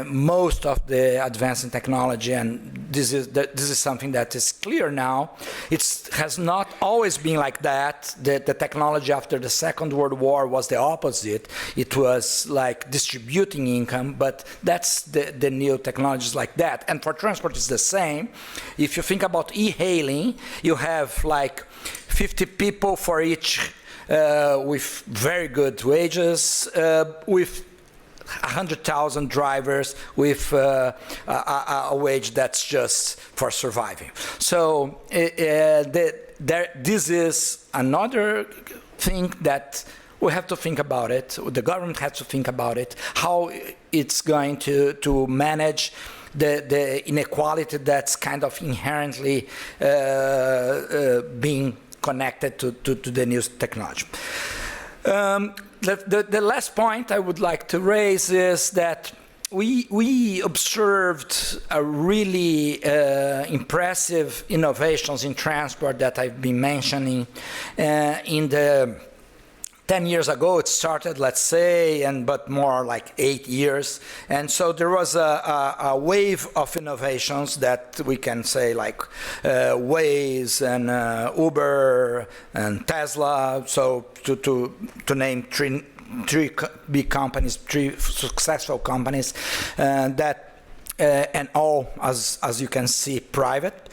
Most of the advance in technology, and this is something that is clear now. It has not always been like that. The technology after the Second World War was the opposite. It was like distributing income, but that's the new technologies like that. And for transport, it's the same. If you think about e-hailing, you have like 50 people for each with very good wages, with 100,000 drivers with a wage that's just for surviving. So this is another thing that we have to think about it. The government has to think about it, how it's going to manage the inequality that's kind of inherently being connected to the new technology. The last point I would like to raise is that we observed a really impressive innovations in transport that I've been mentioning in the 10 years ago it started, let's say, but more like 8 years. And so there was a wave of innovations that we can say like Waze and Uber and Tesla, so to name three big companies, three successful companies that and all, as you can see, private,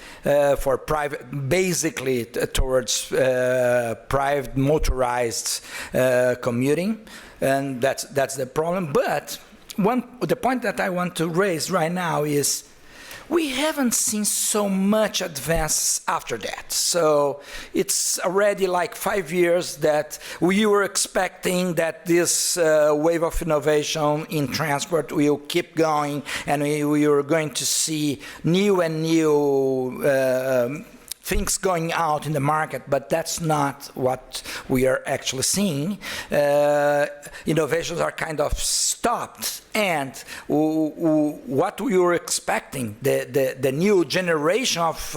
for private, basically towards private motorized commuting, and that's the problem. But the point that I want to raise right now is we haven't seen so much advance after that. So it's already like 5 years that we were expecting that this wave of innovation in transport will keep going, and we were going to see new and new things going out in the market, but that's not what we are actually seeing. Innovations are kind of stopped, and what we were expecting, the new generation of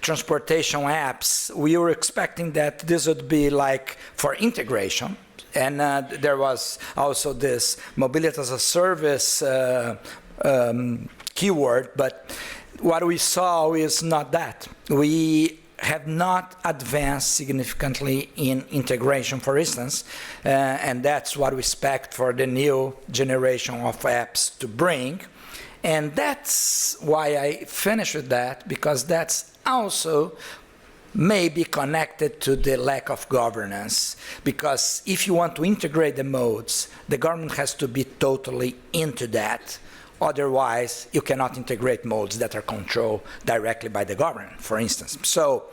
transportation apps, we were expecting that this would be like for integration. And there was also this mobility as a service keyword, but what we saw is not that. We have not advanced significantly in integration, for instance, and that's what we expect for the new generation of apps to bring. And that's why I finished with that, because that's also may be connected to the lack of governance. Because if you want to integrate the modes, the government has to be totally into that. Otherwise, you cannot integrate modes that are controlled directly by the government, for instance. So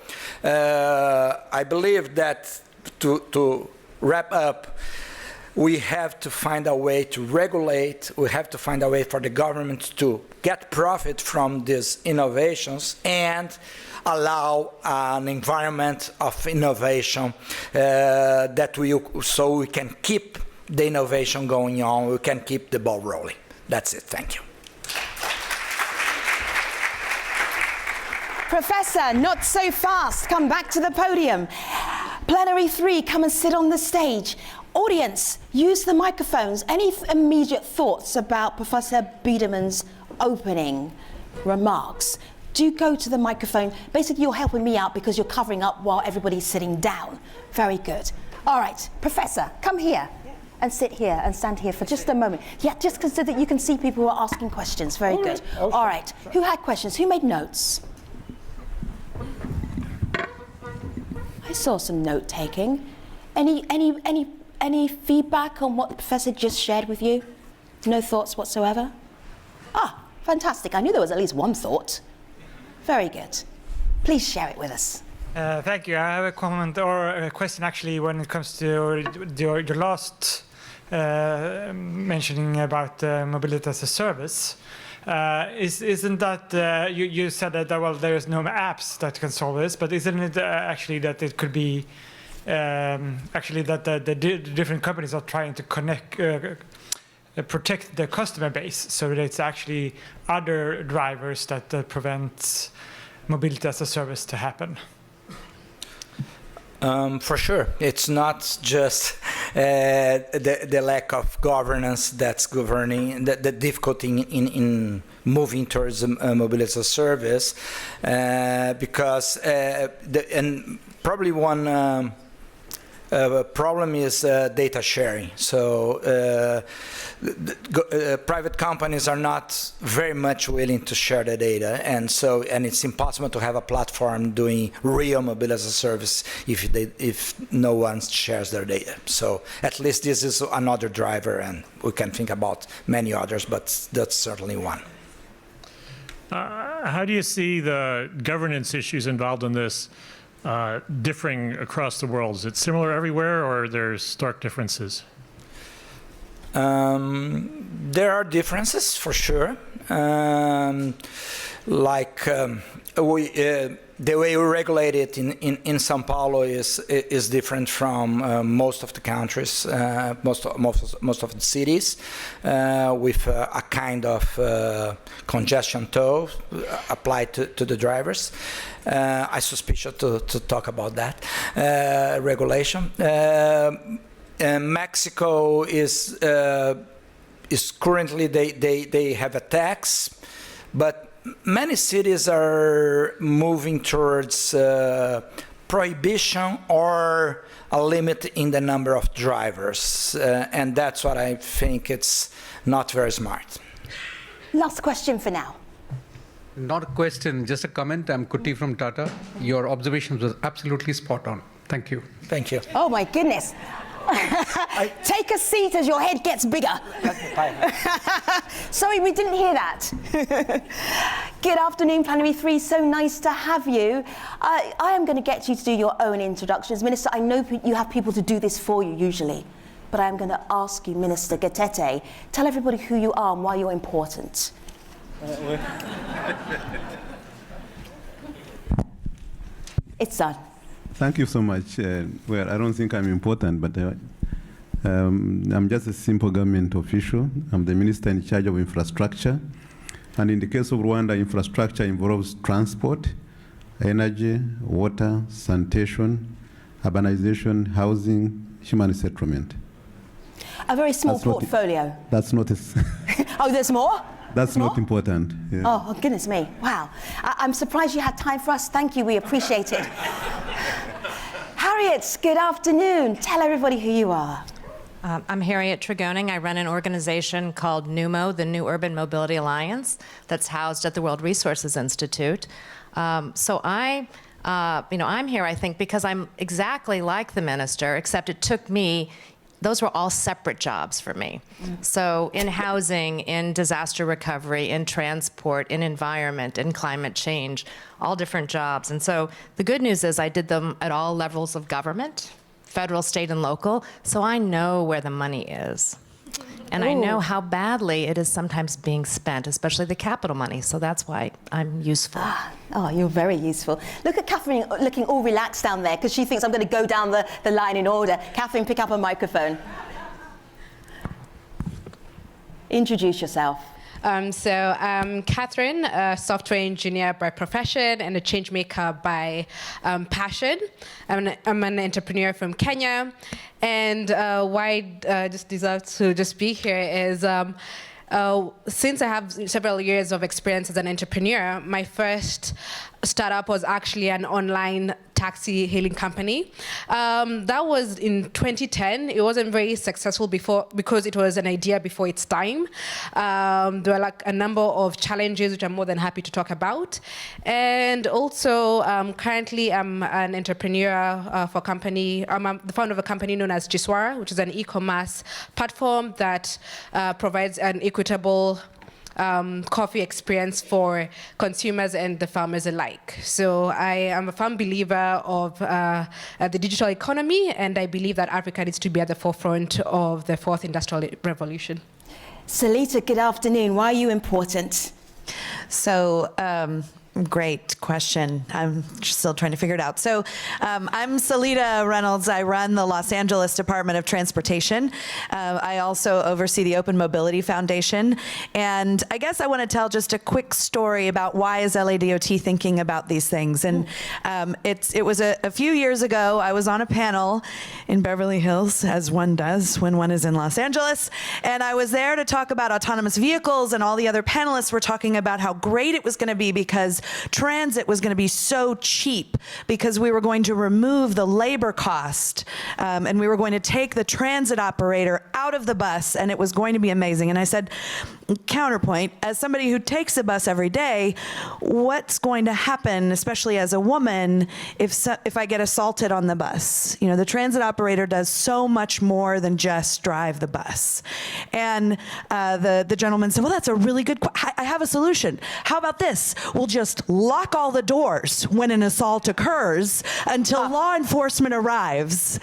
I believe that to wrap up, we have to find a way to regulate, we have to find a way for the government to get profit from these innovations and allow an environment of innovation so we can keep the innovation going on, we can keep the ball rolling. That's it. Thank you.
Professor, not so fast. Come back to the podium. Plenary 3, come and sit on the stage. Audience, use the microphones. Any immediate thoughts about Professor Biedermann's opening remarks? Do go to the microphone. Basically, you're helping me out because you're covering up while everybody's sitting down. Very good. All right, Professor, come here. And sit here and stand here for just a moment. Yeah, just so that you can see people who are asking questions. Very good. All right. Who had questions? Who made notes? I saw some note taking. Any feedback on what the professor just shared with you? No thoughts whatsoever? Ah, fantastic. I knew there was at least one thought. Very good. Please share it with us.
Thank you. I have a comment or a question actually when it comes to your last mentioning about mobility as a service. Isn't that, you said that, well, there's no apps that can solve this, but isn't it actually that it could be actually that the different companies are trying to protect their customer base, so that it's actually other drivers that prevent mobility as a service to happen?
For sure. It's not just the lack of governance that's governing, the difficulty in moving towards mobility as a service, because, and probably one problem is data sharing. So private companies are not very much willing to share the data, and it's impossible to have a platform doing real mobility as a service if no one shares their data. So at least this is another driver, and we can think about many others, but that's certainly one.
How do you see the governance issues involved in this differing across the world? Is it similar everywhere, or are there stark differences?
There are differences for sure. The way we regulate it in São Paulo is different from most of the countries, most of the cities, with a kind of congestion toll applied to the drivers. I suspicious to talk about that regulation. Mexico is currently they have a tax, but many cities are moving towards prohibition or a limit in the number of drivers, and that's what I think it's not very smart.
Last question for now.
Not a question, just a comment. I'm Kuti from Tata. Your observations was absolutely spot on. Thank you.
Thank you.
Oh my goodness. Take a seat as your head gets bigger. Sorry, we didn't hear that. Good afternoon, Plenary 3. So nice to have you. I am going to get you to do your own introductions. Minister, I know you have people to do this for you usually, but I'm going to ask you, Minister Gatete, tell everybody who you are and why you're important. It's done.
Thank you so much. Well, I don't think I'm important, but I'm just a simple government official. I'm the minister in charge of infrastructure. And in the case of Rwanda, infrastructure involves transport, energy, water, sanitation, urbanization, housing, human settlement.
A very small portfolio.
That's not
Oh, there's more?
That's not important. Yeah.
Oh, goodness me. Wow. I'm surprised you had time for us. Thank you. We appreciate it. Harriet, good afternoon. Tell everybody who you are.
I'm Harriet Tregoning. I run an organization called NUMO, the New Urban Mobility Alliance, that's housed at the World Resources Institute. So I'm here, I think, because I'm exactly like the minister, except it took me, those were all separate jobs for me. So in housing, in disaster recovery, in transport, in environment, in climate change, all different jobs. And so the good news is I did them at all levels of government, federal, state, and local, so I know where the money is. And I know how badly it is sometimes being spent, especially the capital money, so that's why I'm useful.
Oh, you're very useful. Look at Catherine looking all relaxed down there because she thinks I'm going to go down the line in order. Catherine, pick up a microphone. Introduce yourself.
So I'm Catherine, a software engineer by profession and a change maker by passion. I'm an entrepreneur from Kenya, and why I just deserve to just be here is since I have several years of experience as an entrepreneur, my first startup was actually an online taxi hailing company. That was in 2010. It wasn't very successful before because it was an idea before its time. There were like a number of challenges which I'm more than happy to talk about. And also currently I'm an entrepreneur for a company. I'm the founder of a company known as Jiswara, which is an e-commerce platform that provides an equitable coffee experience for consumers and the farmers alike. So I am a firm believer of the digital economy, and I believe that Africa needs to be at the forefront of the fourth industrial revolution.
Salita, good afternoon. Why are you important?
So, great question. I'm still trying to figure it out. So I'm Salita Reynolds. I run the Los Angeles Department of Transportation. I also oversee the Open Mobility Foundation. And I guess I want to tell just a quick story about why is LADOT thinking about these things. And it was a few years ago, I was on a panel in Beverly Hills, as one does when one is in Los Angeles. And I was there to talk about autonomous vehicles, and all the other panelists were talking about how great it was going to be because transit was going to be so cheap because we were going to remove the labor cost and we were going to take the transit operator out of the bus, and it was going to be amazing. And I said, counterpoint, as somebody who takes a bus every day, what's going to happen, especially as a woman, if I get assaulted on the bus? You know, the transit operator does so much more than just drive the bus. And the gentleman said, well, that's a really good question. I have a solution. How about this? We'll just lock all the doors when an assault occurs until law enforcement arrives.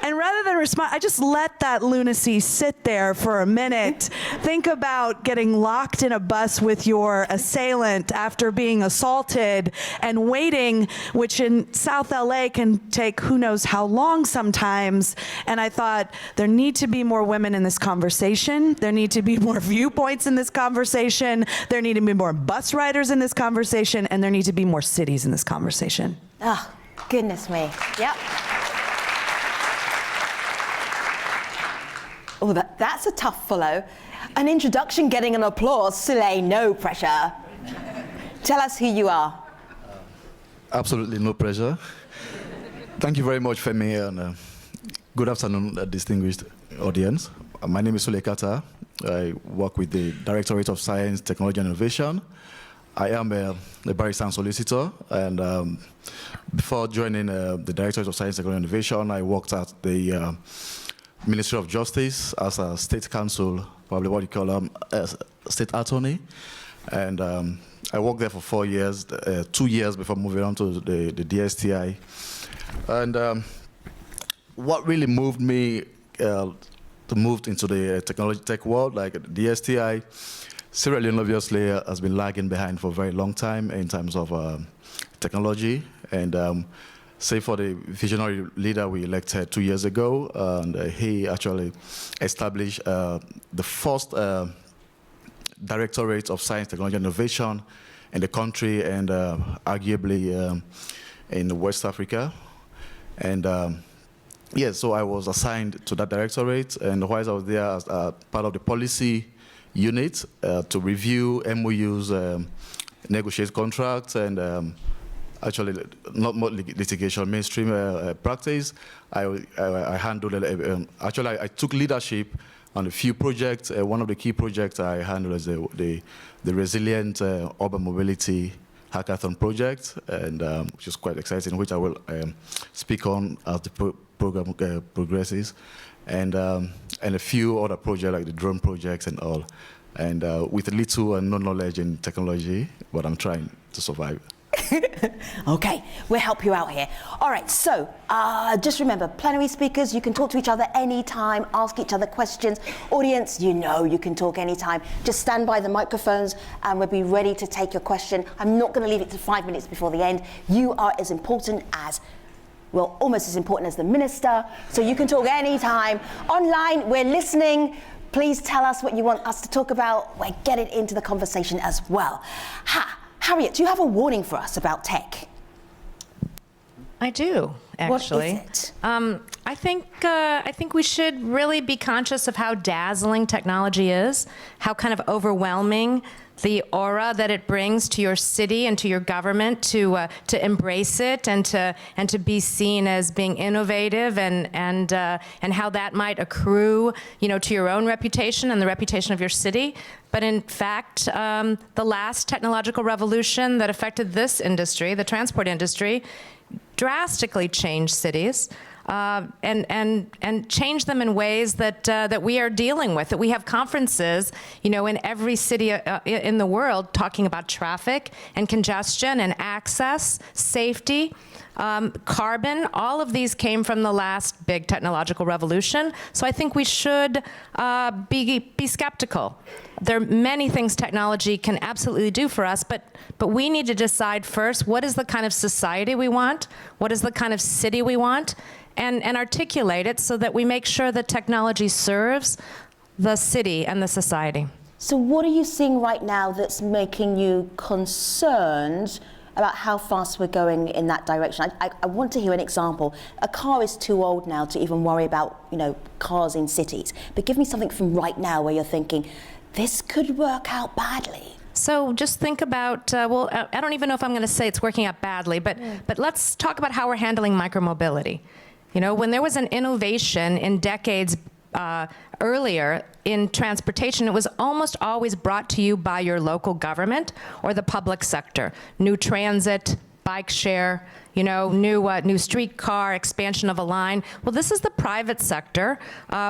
And rather than respond, I just let that lunacy sit there for a minute. Think about getting locked in a bus with your assailant after being assaulted and waiting, which in South LA can take who knows how long sometimes. And I thought, there need to be more women in this conversation. There need to be more viewpoints in this conversation. There need to be more bus riders in this conversation. And there need to be more cities in this conversation.
Oh, goodness me. Yep. Oh, that's a tough follow. An introduction getting an applause, Soleil, no pressure. Tell us who you are.
Absolutely no pressure. Thank you very much, Femi, and good afternoon, distinguished audience. My name is Soleil Kata. I work with the Directorate of Science, Technology and Innovation. I am a barrister solicitor, and before joining the Directorate of Science, Technology and Innovation, I worked at the Ministry of Justice as a state counsel, probably what you call a state attorney. And I worked there for 4 years, 2 years before moving on to the DSTI. And what really moved me to move into the technology tech world, like DSTI, Sierra Leone obviously has been lagging behind for a very long time in terms of technology. And save for the visionary leader we elected 2 years ago, and he actually established the first Directorate of Science, Technology, and Innovation in the country, and arguably in West Africa. And yeah, so I was assigned to that directorate, and whilst I was there as part of the policy unit to review MOUs, negotiate contracts, and actually, not more litigation, mainstream practice. I handled, actually, I took leadership on a few projects. One of the key projects I handled is the Resilient Urban Mobility Hackathon project, and which is quite exciting, which I will speak on as the program progresses, and a few other projects like the drone projects and all. And with little and no knowledge in technology, but I'm trying to survive.
Okay, we'll help you out here. All right, so just remember, plenary speakers, you can talk to each other anytime, ask each other questions. Audience, you know you can talk anytime. Just stand by the microphones and we'll be ready to take your question. I'm not going to leave it to 5 minutes before the end. You are as important as, well, almost as important as the minister, so you can talk anytime. Online, we're listening. Please tell us what you want us to talk about. We'll get it into the conversation as well. Harriet, do you have a warning for us about tech?
I do. actually.
What is it?
I think we should really be conscious of how dazzling technology is, how kind of overwhelming the aura that it brings to your city and to your government to embrace it and to be seen as being innovative and how that might accrue, to your own reputation and the reputation of your city. But in fact, the last technological revolution that affected this industry, the transport industry, drastically changed cities. And change them in ways that we are dealing with. That we have conferences, in every city in the world talking about traffic and congestion and access, safety, carbon. All of these came from the last big technological revolution. So I think we should be skeptical. There are many things technology can absolutely do for us, but we need to decide first, what is the kind of society we want? What is the kind of city we want? And articulate it so that we make sure that technology serves the city and the society.
So what are you seeing right now that's making you concerned about how fast we're going in that direction? I want to hear an example. A car is too old now to even worry about, cars in cities. But give me something from right now where you're thinking, this could work out badly.
So just think about, I don't even know if I'm going to say it's working out badly, but let's talk about how we're handling micromobility. When there was an innovation in decades earlier in transportation, it was almost always brought to you by your local government or the public sector. New transit, bike share, new streetcar, expansion of a line. Well, this is the private sector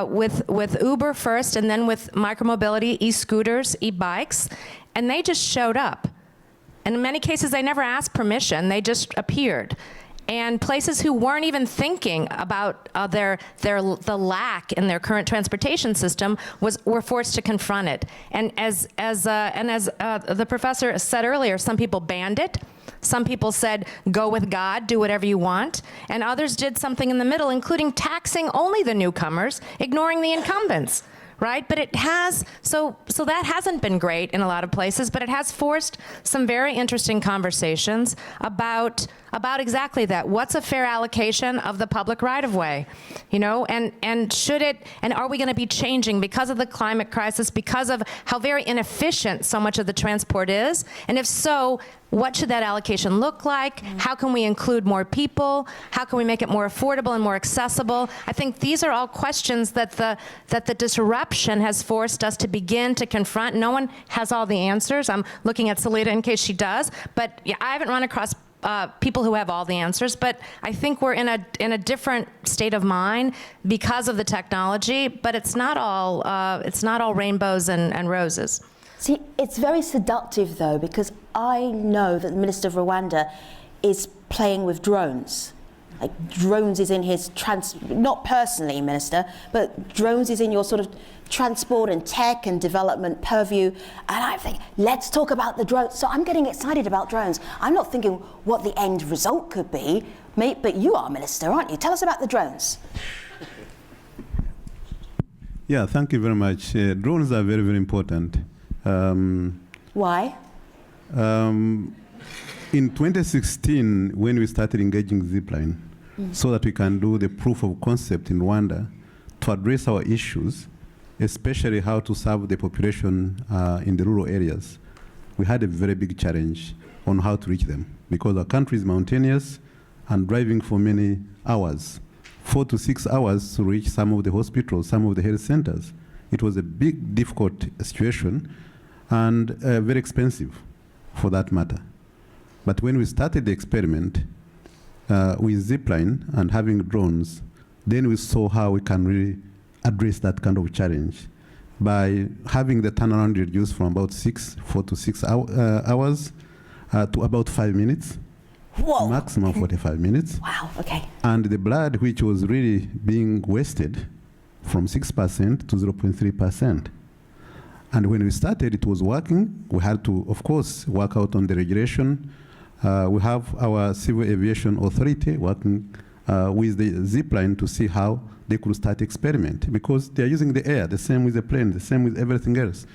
with Uber first and then with micromobility, e-scooters, e-bikes, and they just showed up. And in many cases, they never asked permission, they just appeared. And places who weren't even thinking about the lack in their current transportation system were forced to confront it. And as the professor said earlier, some people banned it. Some people said, go with God, do whatever you want. And others did something in the middle, including taxing only the newcomers, ignoring the incumbents. Right? But it has, so that hasn't been great in a lot of places, but it has forced some very interesting conversations about exactly that. What's a fair allocation of the public right-of-way? And should it, and are we going to be changing because of the climate crisis, because of how very inefficient so much of the transport is? And if so, what should that allocation look like? How can we include more people? How can we make it more affordable and more accessible? I think these are all questions that the disruption has forced us to begin to confront. No one has all the answers. I'm looking at Salita in case she does, but yeah, I haven't run across people who have all the answers, but I think we're in a different state of mind because of the technology. But it's not all rainbows and roses.
See, it's very seductive though, because I know that the Minister of Rwanda is playing with drones. Like drones is in his not personally, Minister, but drones is in your sort of transport and tech and development purview. And I think, let's talk about the drones. So I'm getting excited about drones. I'm not thinking what the end result could be, mate, but you are, Minister, aren't you? Tell us about the drones.
Yeah, thank you very much. Drones are very, very important.
Why?
In 2016, when we started engaging Zipline, so that we can do the proof of concept in Rwanda to address our issues, especially how to serve the population in the rural areas, we had a very big challenge on how to reach them, because our country is mountainous and driving for many hours, 4 to 6 hours to reach some of the hospitals, some of the health centers. It was a big, difficult situation and very expensive for that matter. But when we started the experiment with Zipline and having drones, then we saw how we can really address that kind of challenge by having the turnaround reduced from about 4 to 6 hours to about 5 minutes.
Whoa.
Maximum 45 minutes.
Wow, okay.
And the blood, which was really being wasted, from 6% to 0.3%. And when we started, it was working. We had to, of course, work out on the regulation. We have our Civil Aviation Authority working with the Zipline to see how they could start experiment, because they're using the air, the same with the plane, the same with everything else.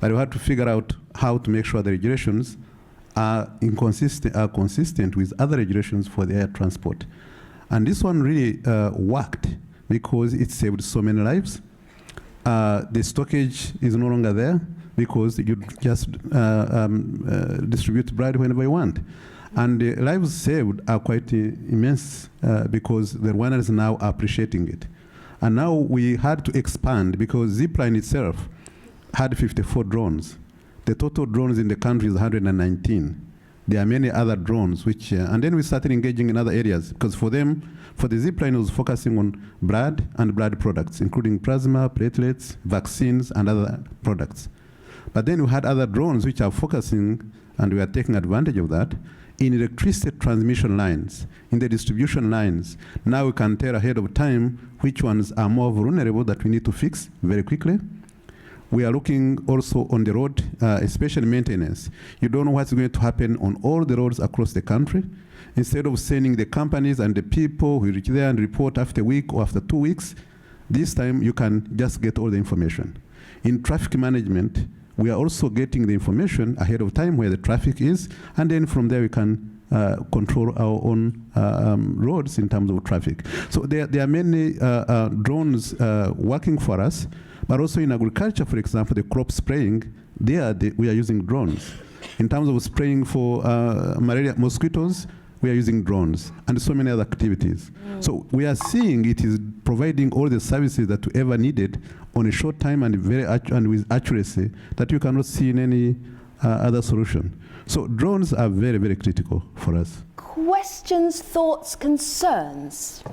But we had to figure out how to make sure the regulations are consistent with other regulations for the air transport. And this one really worked because it saved so many lives. The stockage is no longer there because you just distribute blood whenever you want. And the lives saved are quite immense because the Rwandans now are appreciating it. And now we had to expand because Zipline itself had 54 drones. The total drones in the country is 119. There are many other drones, which, and then we started engaging in other areas because for them, for the Zipline, it was focusing on blood and blood products, including plasma, platelets, vaccines, and other products. But then we had other drones which are focusing, and we are taking advantage of that, in electricity transmission lines, in the distribution lines. Now we can tell ahead of time which ones are more vulnerable that we need to fix very quickly. We are looking also on the road, especially maintenance. You don't know what's going to happen on all the roads across the country. Instead of sending the companies and the people who reach there and report after a week or after 2 weeks, this time you can just get all the information. In traffic management, we are also getting the information ahead of time where the traffic is, and then from there we can control our own roads in terms of traffic. So there are many drones working for us, but also in agriculture, for example, the crop spraying, we are using drones. In terms of spraying for malaria mosquitoes, we are using drones, and so many other activities. So we are seeing it is providing all the services that we ever needed on a short time and and with accuracy that you cannot see in any other solution. So drones are very, very critical for us.
Questions, thoughts, concerns?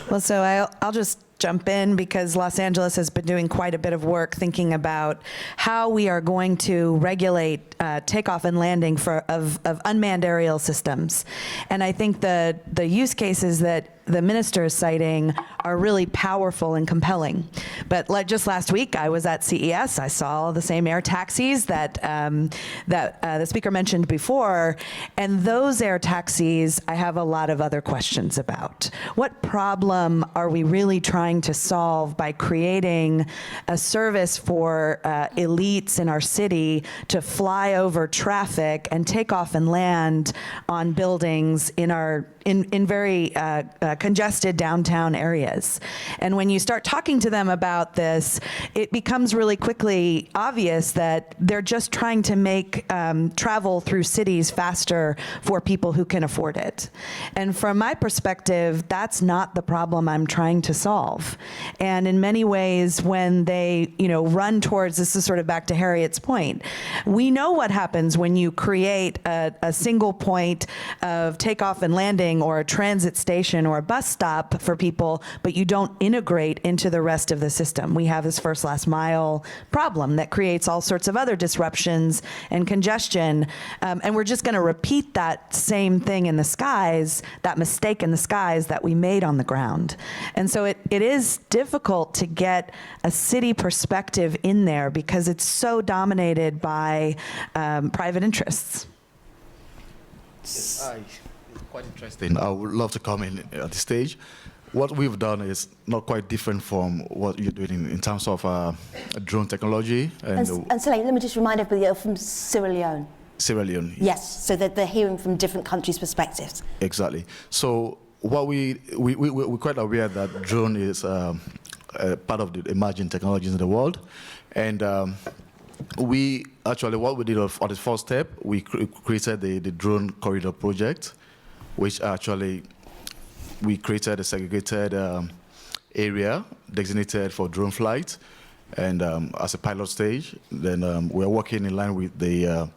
Well, so I'll just jump in because Los Angeles has been doing quite a bit of work thinking about how we are going to regulate takeoff and landing of unmanned aerial systems. And I think the use cases that the minister is citing are really powerful and compelling. But just last week, I was at CES. I saw the same air taxis that the speaker mentioned before, and those air taxis, I have a lot of other questions about. What problem are we really trying to solve by creating a service for elites in our city to fly over traffic and take off and land on buildings in very congested downtown areas? And when you start talking to them about this, it becomes really quickly obvious that they're just trying to make travel through cities faster for people who can afford it. And from my perspective, that's not the problem I'm trying to solve. And in many ways, when they run towards, this is sort of back to Harriet's point, we know what happens when you create a single point of takeoff and landing or a transit station or a bus stop for people, but you don't integrate into the rest of the system. We have this first last mile problem that creates all sorts of other disruptions and congestion, and we're just going to repeat that same thing in the skies, that mistake in the skies that we made on the ground. And so it is difficult to get a city perspective in there because it's so dominated by private interests.
It's quite interesting. I would love to come in at this stage. What we've done is not quite different from what you're doing in terms of drone technology.
And Soleil, let me just remind everybody, you're from Sierra Leone.
Sierra Leone.
Yes, so that they're hearing from different countries' perspectives.
Exactly. So what we're quite aware that drone is part of the emerging technologies in the world. And we actually, what we did on the first step, we created the Drone Corridor Project, which actually we created a segregated area designated for drone flight, and as a pilot stage. Then we're working in line with the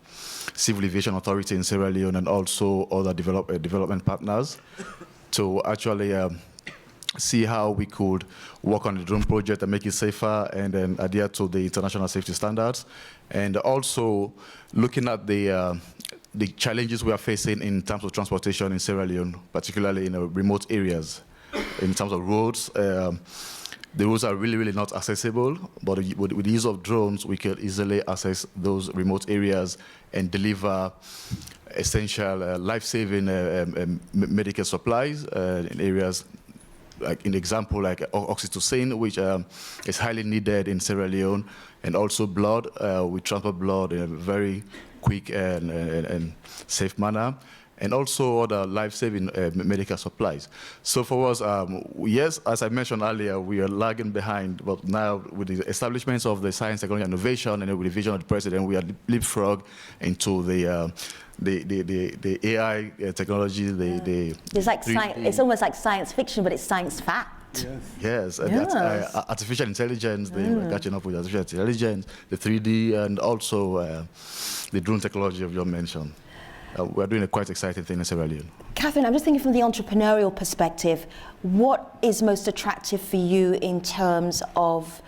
Civil Aviation Authority in Sierra Leone and also other development partners to actually see how we could work on the drone project and make it safer and then adhere to the international safety standards. And also looking at the challenges we are facing in terms of transportation in Sierra Leone, particularly in remote areas. In terms of roads, the roads are really, really not accessible, but with the use of drones, we can easily access those remote areas and deliver essential life-saving medical supplies in areas, like in example, like oxytocin, which is highly needed in Sierra Leone, and also blood. We transport blood in a very quick and safe manner. and also other life-saving medical supplies. So for us, yes, as I mentioned earlier, we are lagging behind, but now with the establishments of the science, technology, and innovation, and with the vision of the president, we are leapfrog into the AI technology,
It's like it's almost like science fiction, but it's science fact.
Yes, and that's, artificial intelligence, we're catching up with artificial intelligence, the 3D, and also the drone technology of your mention. We're doing a quite exciting thing in Sierra Leone.
Catherine, I'm just thinking from the entrepreneurial perspective, what is most attractive for you in terms of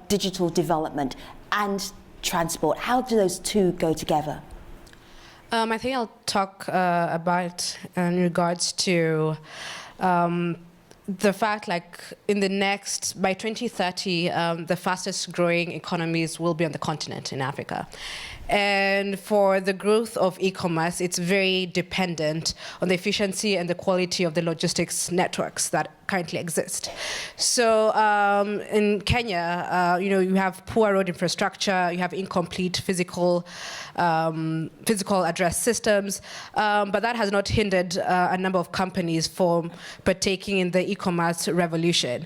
digital development and transport? How do those two go together?
I think I'll talk about in regards to the fact, like, by 2030, the fastest growing economies will be on the continent in Africa. And for the growth of e-commerce, it's very dependent on the efficiency and the quality of the logistics networks that currently exist. So in Kenya, you have poor road infrastructure, you have incomplete physical address systems, but that has not hindered a number of companies from partaking in the e-commerce revolution.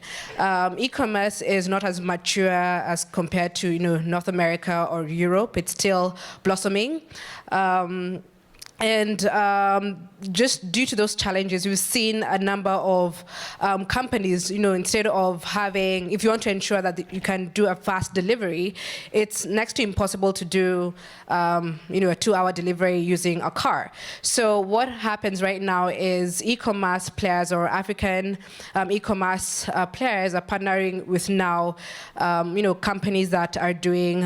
E-commerce is not as mature as compared to North America or Europe. It's still blossoming. And just due to those challenges, we've seen a number of companies, instead of having, if you want to ensure that you can do a fast delivery, it's next to impossible to do, a 2-hour delivery using a car. So what happens right now is e-commerce players or African e-commerce players are partnering with now, companies that are doing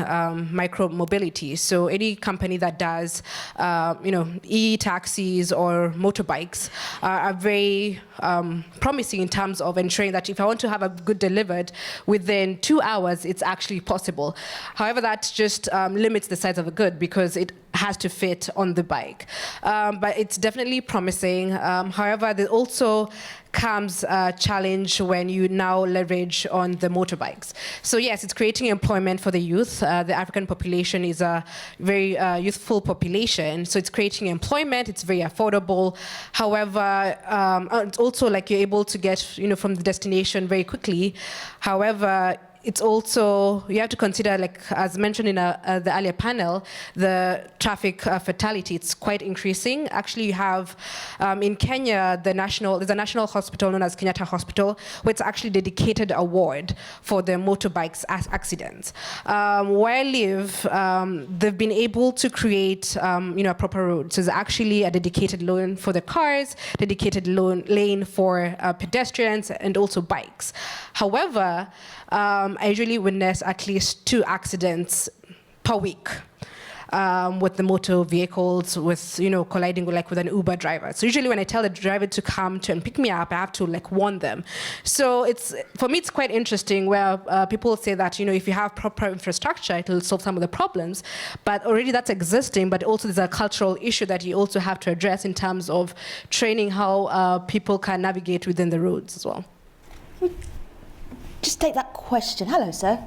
micro-mobility. So any company that does, e-taxis or motorbikes are very promising in terms of ensuring that if I want to have a good delivered within 2 hours, it's actually possible. However, that just limits the size of a good because it has to fit on the bike. But it's definitely promising. However, there also comes a challenge when you now leverage on the motorbikes. So yes, it's creating employment for the youth. The African population is a very youthful population, so it's creating employment, it's very affordable. However, it's also like you're able to get from the destination very quickly. However, it's also, you have to consider, like as mentioned in the earlier panel, the traffic fatality. It's quite increasing. Actually, you have in Kenya, there's a national hospital known as Kenyatta Hospital, where it's actually dedicated award for the motorbikes accidents. Where I live, they've been able to create a proper road. So there's actually a dedicated lane for the cars, dedicated lane for pedestrians, and also bikes. However, I usually witness at least 2 accidents per week with the motor vehicles, with colliding with an Uber driver. So usually when I tell the driver to come and pick me up, I have to warn them. So for me it's quite interesting where people say that if you have proper infrastructure, it will solve some of the problems. But already that's existing. But also there's a cultural issue that you also have to address in terms of training how people can navigate within the roads as well.
Just take that question. Hello, sir.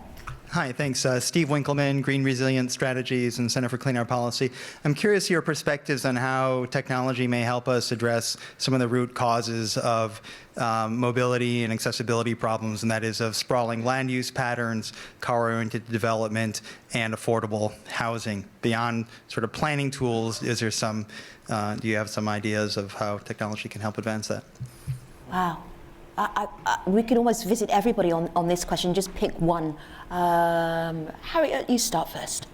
Hi, thanks. Steve Winkleman, Green Resilient Strategies and Center for Clean Air Policy. I'm curious your perspectives on how technology may help us address some of the root causes of mobility and accessibility problems, and that is of sprawling land use patterns, car-oriented development, and affordable housing. Beyond sort of planning tools, is there some, do you have some ideas of how technology can help advance that?
Wow. We could almost visit everybody on this question, just pick one. Harriet, you start first.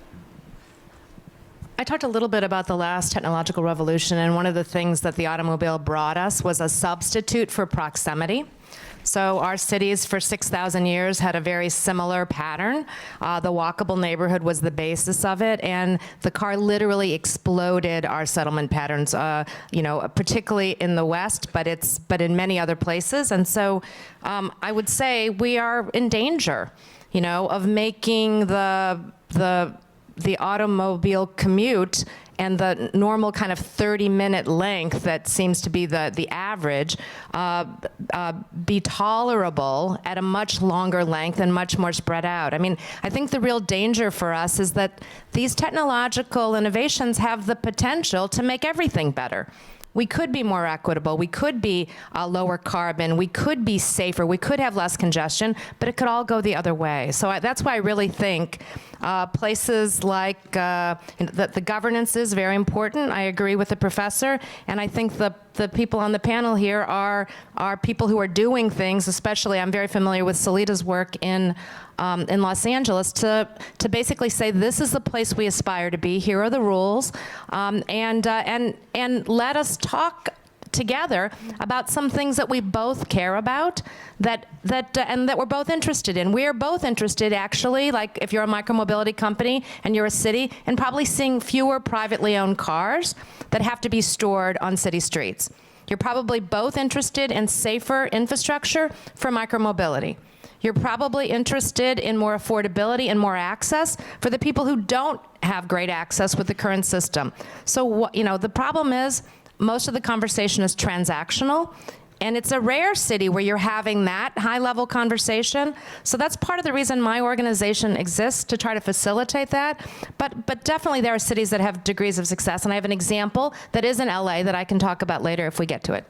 I talked a little bit about the last technological revolution, and one of the things that the automobile brought us was a substitute for proximity. So our cities for 6,000 years had a very similar pattern. The walkable neighborhood was the basis of it, and the car literally exploded our settlement patterns, particularly in the West, but in many other places. And so I would say we are in danger, of making the automobile commute the normal kind of 30-minute length that seems to be the average be tolerable at a much longer length and much more spread out. I mean, I think the real danger for us is that these technological innovations have the potential to make everything better. We could be more equitable, we could be lower carbon, we could be safer, we could have less congestion, but it could all go the other way. So that's why I really think places like the governance is very important. I agree with the professor, and I think the people on the panel here are people who are doing things, especially I'm very familiar with Salita's work in Los Angeles, to basically say this is the place we aspire to be, here are the rules, and let us talk together about some things that we both care about and that we're both interested in. We are both interested, actually, like if you're a micromobility company and you're a city, in probably seeing fewer privately owned cars that have to be stored on city streets. You're probably both interested in safer infrastructure for micromobility. You're probably interested in more affordability and more access for the people who don't have great access with the current system. So, the problem is most of the conversation is transactional, and it's a rare city where you're having that high-level conversation. So that's part of the reason my organization exists, to try to facilitate that. But definitely there are cities that have degrees of success, and I have an example that is in LA that I can talk about later if we get to it.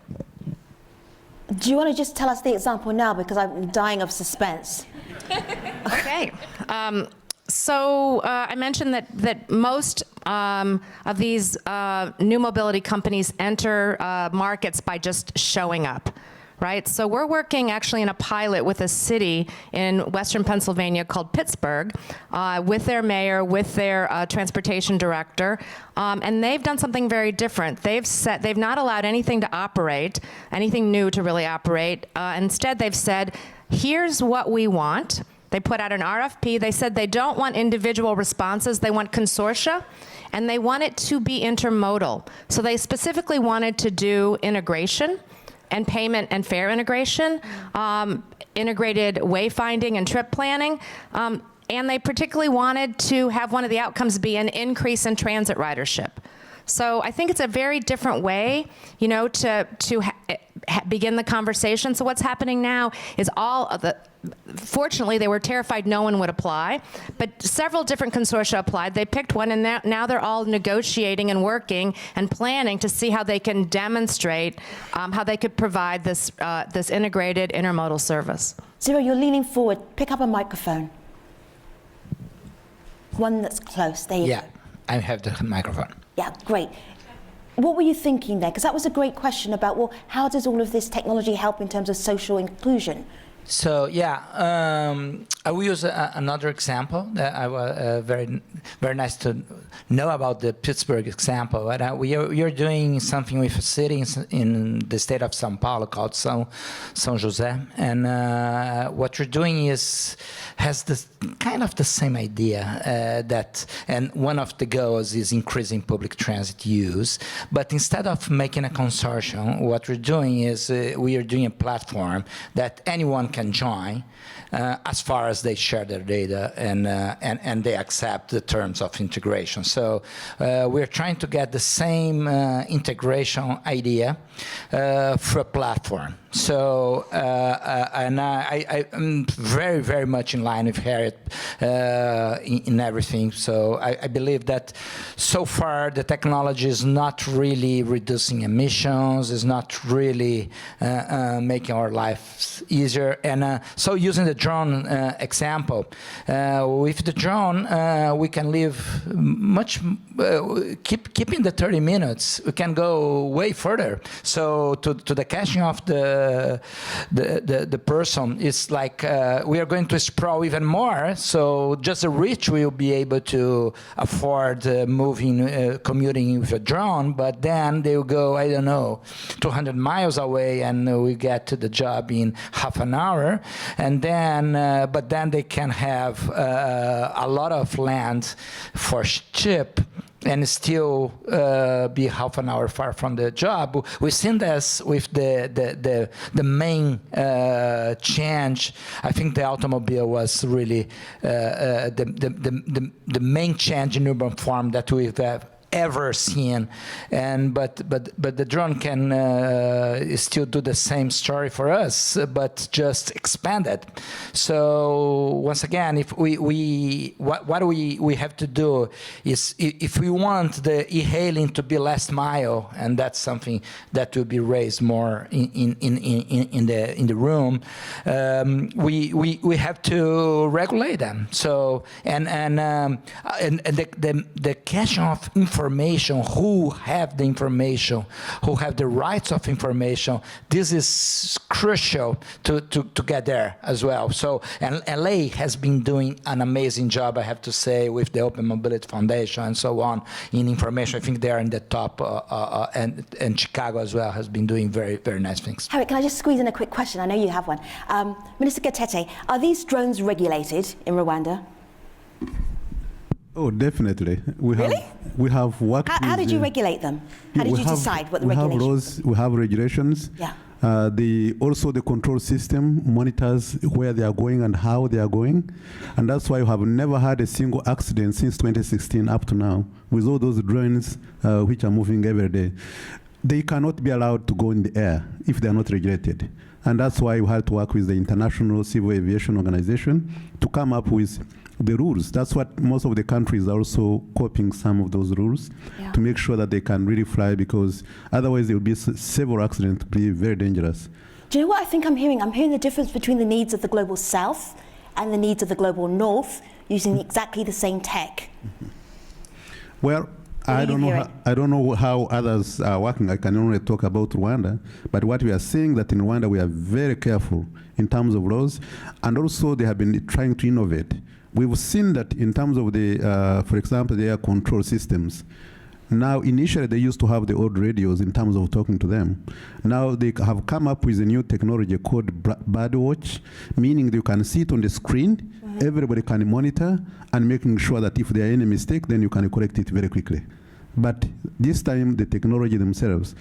Do you want to just tell us the example now, because I'm dying of suspense?
Okay. So I mentioned that most of these new mobility companies enter markets by just showing up, right? So we're working actually in a pilot with a city in Western Pennsylvania called Pittsburgh, with their mayor, with their transportation director, and they've done something very different. They've not allowed anything to operate, anything new to really operate. Instead, they've said, here's what we want. They put out an RFP. They said they don't want individual responses. They want consortia, and they want it to be intermodal. So they specifically wanted to do integration and payment and fare integration, integrated wayfinding and trip planning, and they particularly wanted to have one of the outcomes be an increase in transit ridership. So I think it's a very different way, to begin the conversation. So what's happening now is fortunately, they were terrified no one would apply, but several different consortia applied. They picked one, and now they're all negotiating and working and planning to see how they can demonstrate how they could provide this integrated intermodal service.
Zero, you're leaning forward. Pick up a microphone. One that's close. There you go.
I have the microphone.
Yeah, great. What were you thinking there? Because that was a great question about, well, how does all of this technology help in terms of social inclusion?
So I will use another example that I was very nice to know about the Pittsburgh example. But we are doing something with a city in the state of São Paulo called São José, and what we're doing has this kind of the same idea and one of the goals is increasing public transit use. But instead of making a consortium, what we're doing is we are doing a platform that anyone can join, as far as they share their data and they accept the terms of integration. So we're trying to get the same integration idea for a platform. So and I'm very, very much in line with Harriet in everything. So I believe that so far the technology is not really reducing emissions, is not really making our lives easier. And so using the drone example, with the drone we can live much, keeping the 30 minutes, we can go way further. So to the caching of the person, it's like we are going to sprawl even more. So just the rich will be able to afford commuting with a drone, but then they will go, I don't know, 200 miles away, and we get to the job in half an hour. And then, but then they can have a lot of land for cheap and still be half an hour far from the job. We've seen this with the main change. I think the automobile was really the main change in urban form that we've ever seen. But the drone can still do the same story for us, but just expand it. So once again, if what we have to do is, if we want the e-hailing to be last mile, and that's something that will be raised more in the room, we have to regulate them. So and the question of information, who have the information, who have the rights of information, this is crucial to get there as well. So, and LA has been doing an amazing job, I have to say, with the Open Mobility Foundation and so on in information. I think they're in the top, and Chicago as well has been doing very, very nice things.
Harry, can I just squeeze in a quick question? I know you have one. Minister Gatete, are these drones regulated in Rwanda?
Oh, definitely. We have worked.
How did you regulate them? How did you decide what the regulations?
We have regulations.
Yeah.
Also the control system monitors where they are going and how they are going, and that's why we have never had a single accident since 2016 up to now with all those drones which are moving every day. They cannot be allowed to go in the air if they are not regulated, and that's why we had to work with the International Civil Aviation Organization to come up with the rules. That's what most of the countries are also copying some of those rules to make sure that they can really fly, because otherwise there will be several accidents, be very dangerous.
Do you know what I think I'm hearing? I'm hearing the difference between the needs of the global south and the needs of the global north using exactly the same tech.
Well, I don't know how others are working. I can only talk about Rwanda, but what we are saying that in Rwanda we are very careful in terms of laws, and also they have been trying to innovate. We've seen that in terms of the, for example, the air control systems. Now, initially, they used to have the old radios in terms of talking to them. Now, they have come up with a new technology called Birdwatch, meaning you can see it on the screen, everybody can monitor, and making sure that if there are any mistake, then you can correct it very quickly. But this time, the technology themselves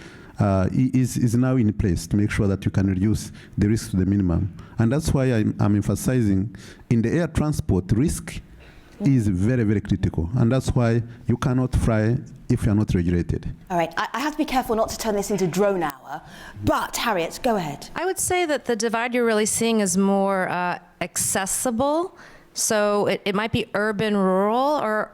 is now in place to make sure that you can reduce the risk to the minimum. And that's why I'm emphasizing in the air transport, risk is very, very critical. And that's why you cannot fly if you're not regulated.
All right, I have to be careful not to turn this into drone hour, but Harriet, go ahead.
I would say that the divide you're really seeing is more accessible. So it might be urban, rural,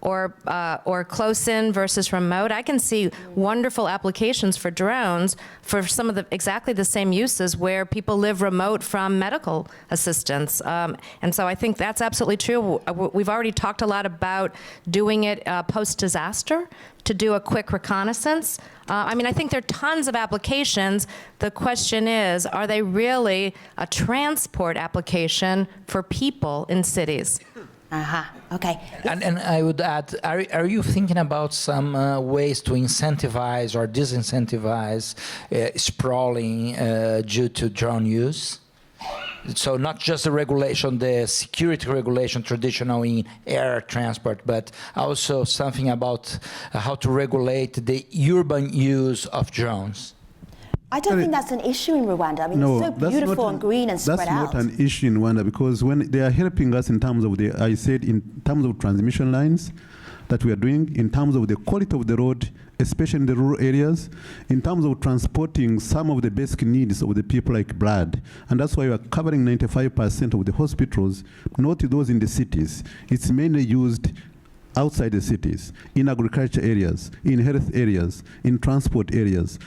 or close in versus remote. I can see wonderful applications for drones for some of the exactly the same uses where people live remote from medical assistance. And so I think that's absolutely true. We've already talked a lot about doing it post-disaster, to do a quick reconnaissance. I mean, I think there are tons of applications. The question is, are they really a transport application for people in cities?
Okay.
And I would add, are you thinking about some ways to incentivize or disincentivize sprawling due to drone use? So not just the regulation, the security regulation traditional in air transport, but also something about how to regulate the urban use of drones.
I don't think that's an issue in Rwanda. I mean, it's so beautiful and green and spread out.
That's not an issue in Rwanda, because when they are helping us in terms of the, I said, in terms of transmission lines that we are doing, in terms of the quality of the road, especially in the rural areas, in terms of transporting some of the basic needs of the people like blood. And that's why we are covering 95% of the hospitals, not those in the cities. It's mainly used outside the cities, in agriculture areas, in health areas, in transport areas.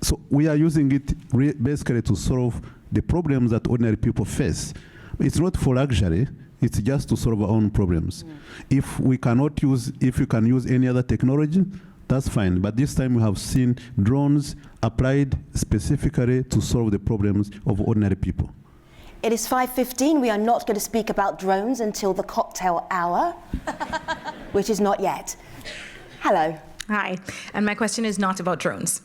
So we are using it basically to solve the problems that ordinary people face. It's not for luxury. It's just to solve our own problems. If we cannot use, if you can use any other technology, that's fine. But this time we have seen drones applied specifically to solve the problems of ordinary people.
It is 5:15. We are not going to speak about drones until the cocktail hour, which is not yet. Hello.
Hi, and my question is not about drones.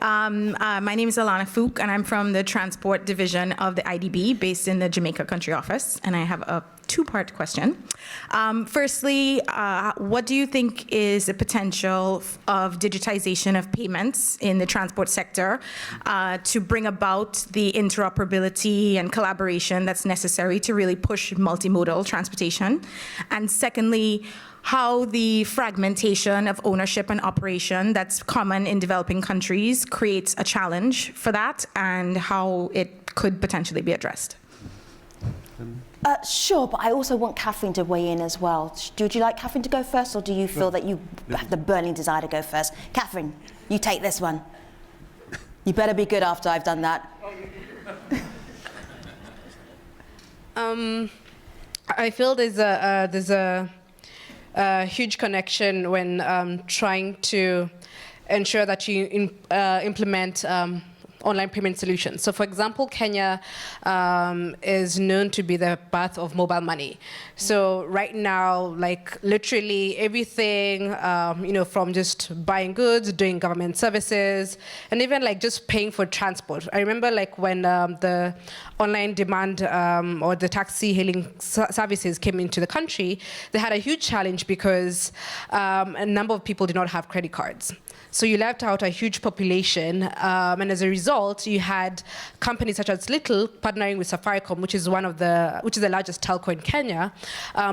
My name is Alana Fook, and I'm from the Transport Division of the IDB, based in the Jamaica Country Office. And I have a two-part question. Firstly, what do you think is the potential of digitization of payments in the transport sector to bring about the interoperability and collaboration that's necessary to really push multimodal transportation? And secondly, how the fragmentation of ownership and operation that's common in developing countries creates a challenge for that, and how it could potentially be addressed.
Sure, but I also want Catherine to weigh in as well. Would you like Catherine to go first, or do you feel that you have the burning desire to go first? Catherine, you take this one. You better be good after I've done that.
I feel there's a huge connection when trying to ensure that you implement online payment solutions. So for example, Kenya is known to be the birth of mobile money. So right now, like literally everything, from just buying goods, doing government services, and even like just paying for transport. I remember like when the online demand or the taxi hailing services came into the country, they had a huge challenge because a number of people did not have credit cards. So you left out a huge population, and as a result, you had companies such as Little partnering with Safaricom, which is the largest telco in Kenya,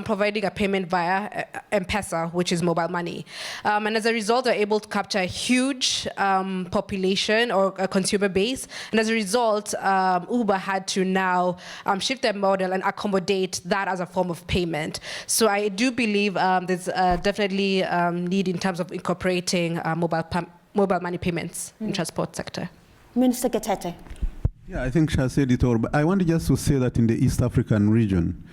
providing a payment via M-Pesa, which is mobile money. And as a result, they're able to capture a huge population or a consumer base. And as a result, Uber had to now shift their model and accommodate that as a form of payment. So I do believe there's definitely need in terms of incorporating mobile money payments in transport sector.
Minister Gatete.
Yeah, I think Shah said it all, but I wanted just to say that in the East African region,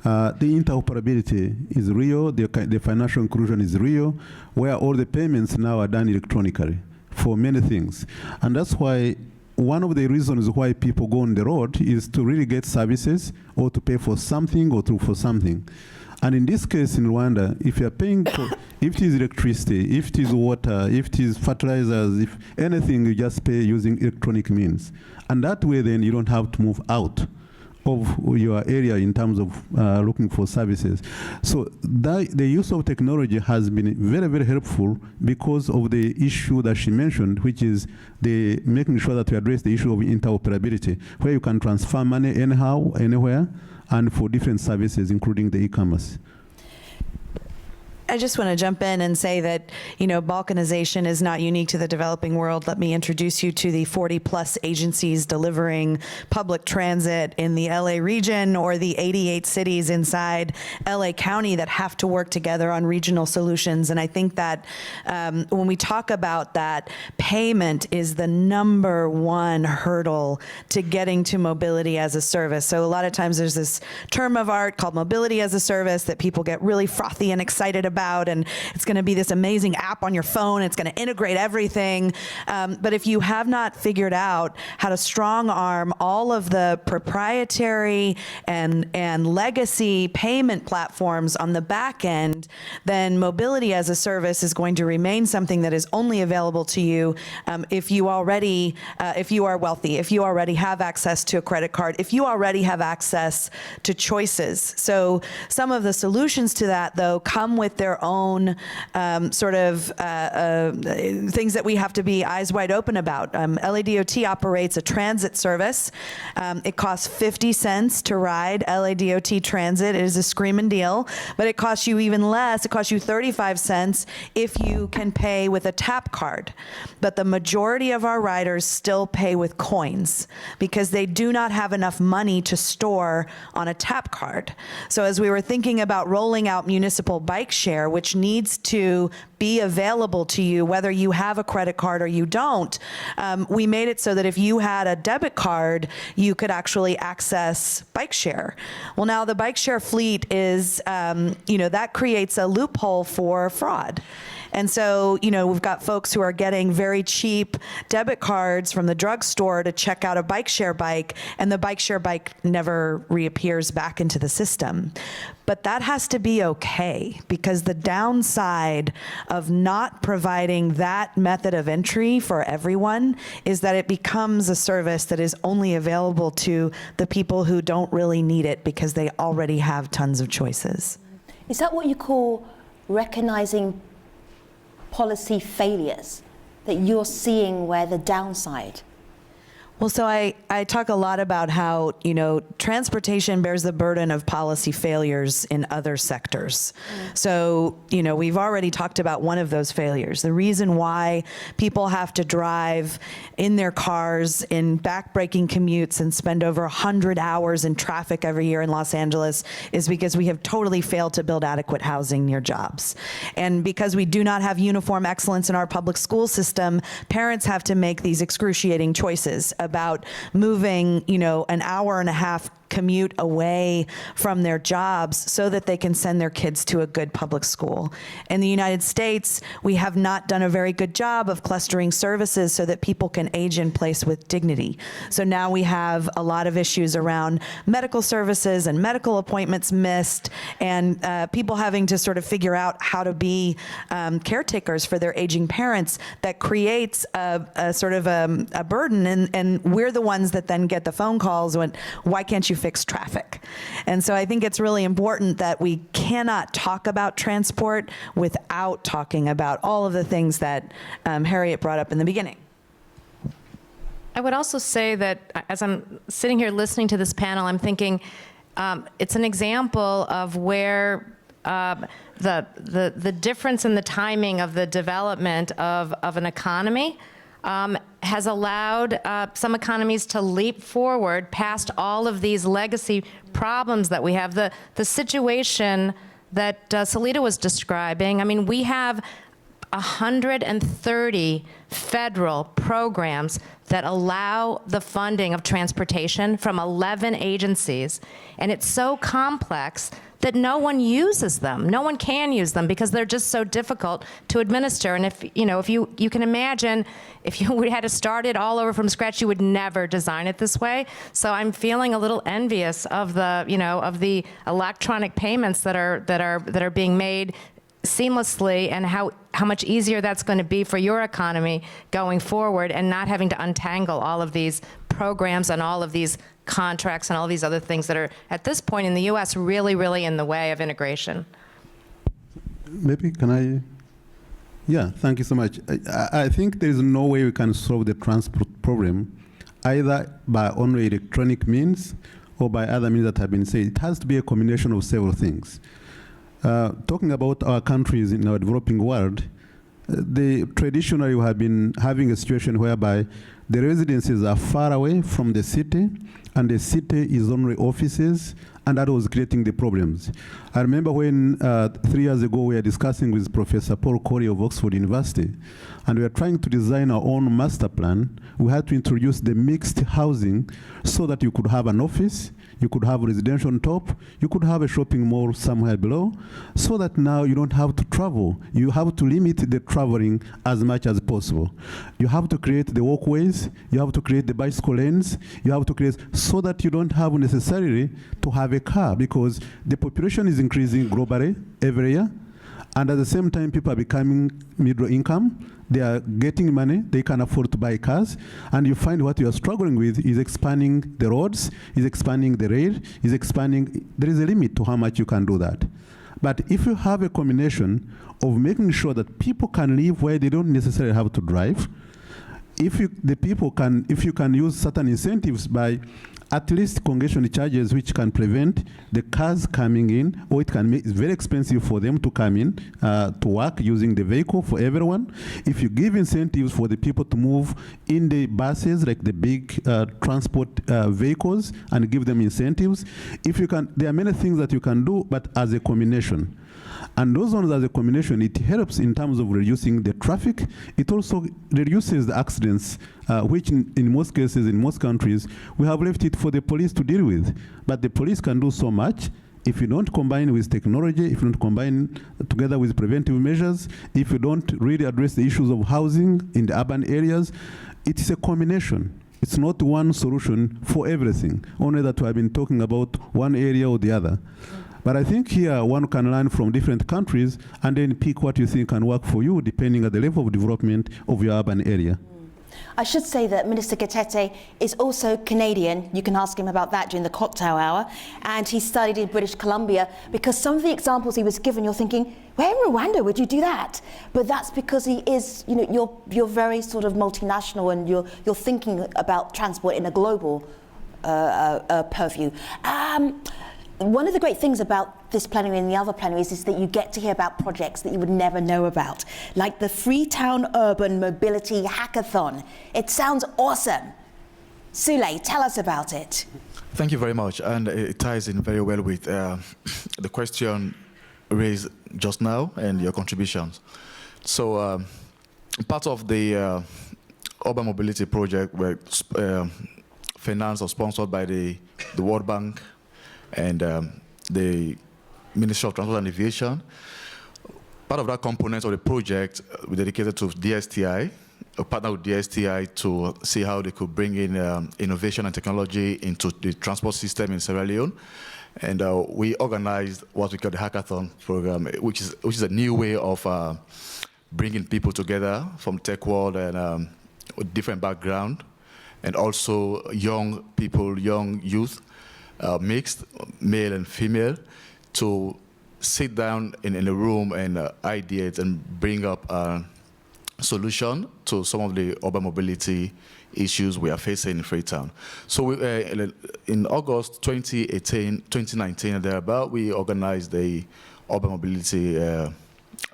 the interoperability is real, the financial inclusion is real, where all the payments now are done electronically for many things. And that's why one of the reasons why people go on the road is to really get services or to pay for something or for something. And in this case in Rwanda, if you're paying for, if it is electricity, if it is water, if it is fertilizers, if anything, you just pay using electronic means. And that way then you don't have to move out of your area in terms of looking for services. So the use of technology has been very, very helpful because of the issue that she mentioned, which is the making sure that we address the issue of interoperability, where you can transfer money anyhow, anywhere, and for different services, including the e-commerce.
I just want to jump in and say that, balkanization is not unique to the developing world. Let me introduce you to the 40+ agencies delivering public transit in the LA region or the 88 cities inside LA County that have to work together on regional solutions. And I think that when we talk about that, payment is the #1 hurdle to getting to mobility as a service. So a lot of times there's this term of art called mobility as a service that people get really frothy and excited about, and it's going to be this amazing app on your phone. It's going to integrate everything. But if you have not figured out how to strong arm all of the proprietary and legacy payment platforms on the back end, then mobility as a service is going to remain something that is only available to you if you are wealthy, if you already have access to a credit card, if you already have access to choices. So some of the solutions to that, though, come with their own things that we have to be eyes wide open about. LADOT operates a transit service. It costs 50 cents to ride LADOT transit. It is a screaming deal, but it costs you even less. It costs you 35 cents if you can pay with a tap card. But the majority of our riders still pay with coins because they do not have enough money to store on a tap card. So as we were thinking about rolling out municipal bike share, which needs to be available to you whether you have a credit card or you don't, we made it so that if you had a debit card, you could actually access bike share. Well, now the bike share fleet is, that creates a loophole for fraud. And so, we've got folks who are getting very cheap debit cards from the drugstore to check out a bike share bike, and the bike share bike never reappears back into the system. But that has to be okay, because the downside of not providing that method of entry for everyone is that it becomes a service that is only available to the people who don't really need it because they already have tons of choices.
Is that what you call recognizing policy failures, that you're seeing where the downside?
Well, so I talk a lot about how, transportation bears the burden of policy failures in other sectors. So, we've already talked about one of those failures. The reason why people have to drive in their cars in backbreaking commutes and spend over 100 hours in traffic every year in Los Angeles is because we have totally failed to build adequate housing near jobs. And because we do not have uniform excellence in our public school system, parents have to make these excruciating choices about moving, an hour and a half commute away from their jobs so that they can send their kids to a good public school. In the United States, we have not done a very good job of clustering services so that people can age in place with dignity. So now we have a lot of issues around medical services and medical appointments missed, and people having to sort of figure out how to be caretakers for their aging parents. That creates a sort of a burden, and we're the ones that then get the phone calls when, why can't you fix traffic? And so I think it's really important that we cannot talk about transport without talking about all of the things that Harriet brought up in the beginning.
I would also say that as I'm sitting here listening to this panel, I'm thinking it's an example of where the difference in the timing of the development of an economy has allowed some economies to leap forward past all of these legacy problems that we have. The situation that Salita was describing, I mean, we have 130 federal programs that allow the funding of transportation from 11 agencies, and it's so complex that no one uses them. No one can use them because they're just so difficult to administer. And if you can imagine, if you had to start it all over from scratch, you would never design it this way. So I'm feeling a little envious of the electronic payments that are being made seamlessly, and how much easier that's going to be for your economy going forward, and not having to untangle all of these programs and all of these contracts and all these other things that are, at this point in the U.S., really, really in the way of integration.
Maybe, can I? Yeah, thank you so much. I think there is no way we can solve the transport problem either by only electronic means or by other means that have been said. It has to be a combination of several things. Talking about our countries in our developing world, traditionally we have been having a situation whereby the residences are far away from the city, and the city is only offices, and that was creating the problems. I remember when 3 years ago we were discussing with Professor Paul Corey of Oxford University, and we were trying to design our own master plan. We had to introduce the mixed housing so that you could have an office, you could have residential on top, you could have a shopping mall somewhere below, so that now you don't have to travel. You have to limit the traveling as much as possible. You have to create the walkways, you have to create the bicycle lanes, you have to create so that you don't have necessarily to have a car, because the population is increasing globally every year, and at the same time people are becoming middle income. They are getting money, they can afford to buy cars, and you find what you are struggling with is expanding the roads, is expanding the rail, is expanding. There is a limit to how much you can do that. But if you have a combination of making sure that people can live where they don't necessarily have to drive, if you can use certain incentives by at least congestion charges, which can prevent the cars coming in, or it can make it very expensive for them to come in to work using the vehicle for everyone. If you give incentives for the people to move in the buses, like the big transport vehicles, and give them incentives, if you can, there are many things that you can do, but as a combination. And those ones as a combination, it helps in terms of reducing the traffic. It also reduces the accidents, which in most cases, in most countries, we have left it for the police to deal with. But the police can do so much if you don't combine with technology, if you don't combine together with preventive measures, if you don't really address the issues of housing in the urban areas. It's a combination. It's not one solution for everything, only that we have been talking about one area or the other. But I think here one can learn from different countries and then pick what you think can work for you depending on the level of development of your urban area.
I should say that Minister Gatete is also Canadian. You can ask him about that during the cocktail hour. And he studied in British Columbia, because some of the examples he was given, you're thinking, where in Rwanda would you do that? But that's because he is, you know, you're very sort of multinational, and you're thinking about transport in a global purview. One of the great things about this plenary and the other plenaries is that you get to hear about projects that you would never know about, like the Freetown Urban Mobility Hackathon. It sounds awesome. Sule, tell us about it.
Thank you very much, and it ties in very well with the question raised just now and your contributions. So part of the urban mobility project were financed or sponsored by the World Bank and the Ministry of Transport and Aviation. Part of that component of the project we dedicated to DSTI, a partner with DSTI to see how they could bring in innovation and technology into the transport system in Sierra Leone. And we organized what we call the Hackathon program, which is a new way of bringing people together from tech world and with different background, and also young people, young youth, mixed, male and female, to sit down in a room and ideate and bring up a solution to some of the urban mobility issues we are facing in Freetown. So we, in August 2019, and thereabout, we organized the urban mobility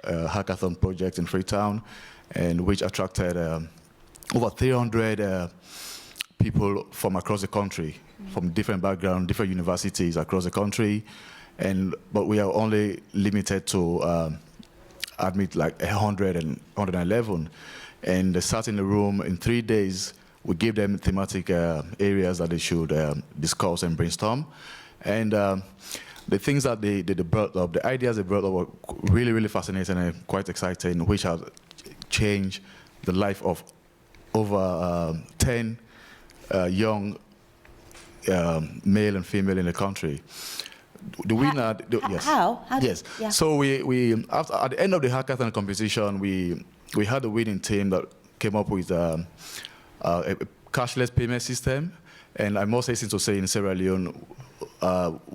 hackathon project in Freetown, and which attracted over 300 people from across the country, from different backgrounds, different universities across the country, but we are only limited to admit like 100 and 111. And they sat in the room in 3 days. We gave them thematic areas that they should discuss and brainstorm. And the things that they brought up, the ideas they brought up were really, really fascinating and quite exciting, which have changed the life of over 10 young male and female in the country. The winner, yes.
How?
Yes.
Yeah.
So we after, at the end of the hackathon competition, we had a winning team that came up with a cashless payment system, and I must hasten to say, in Sierra Leone,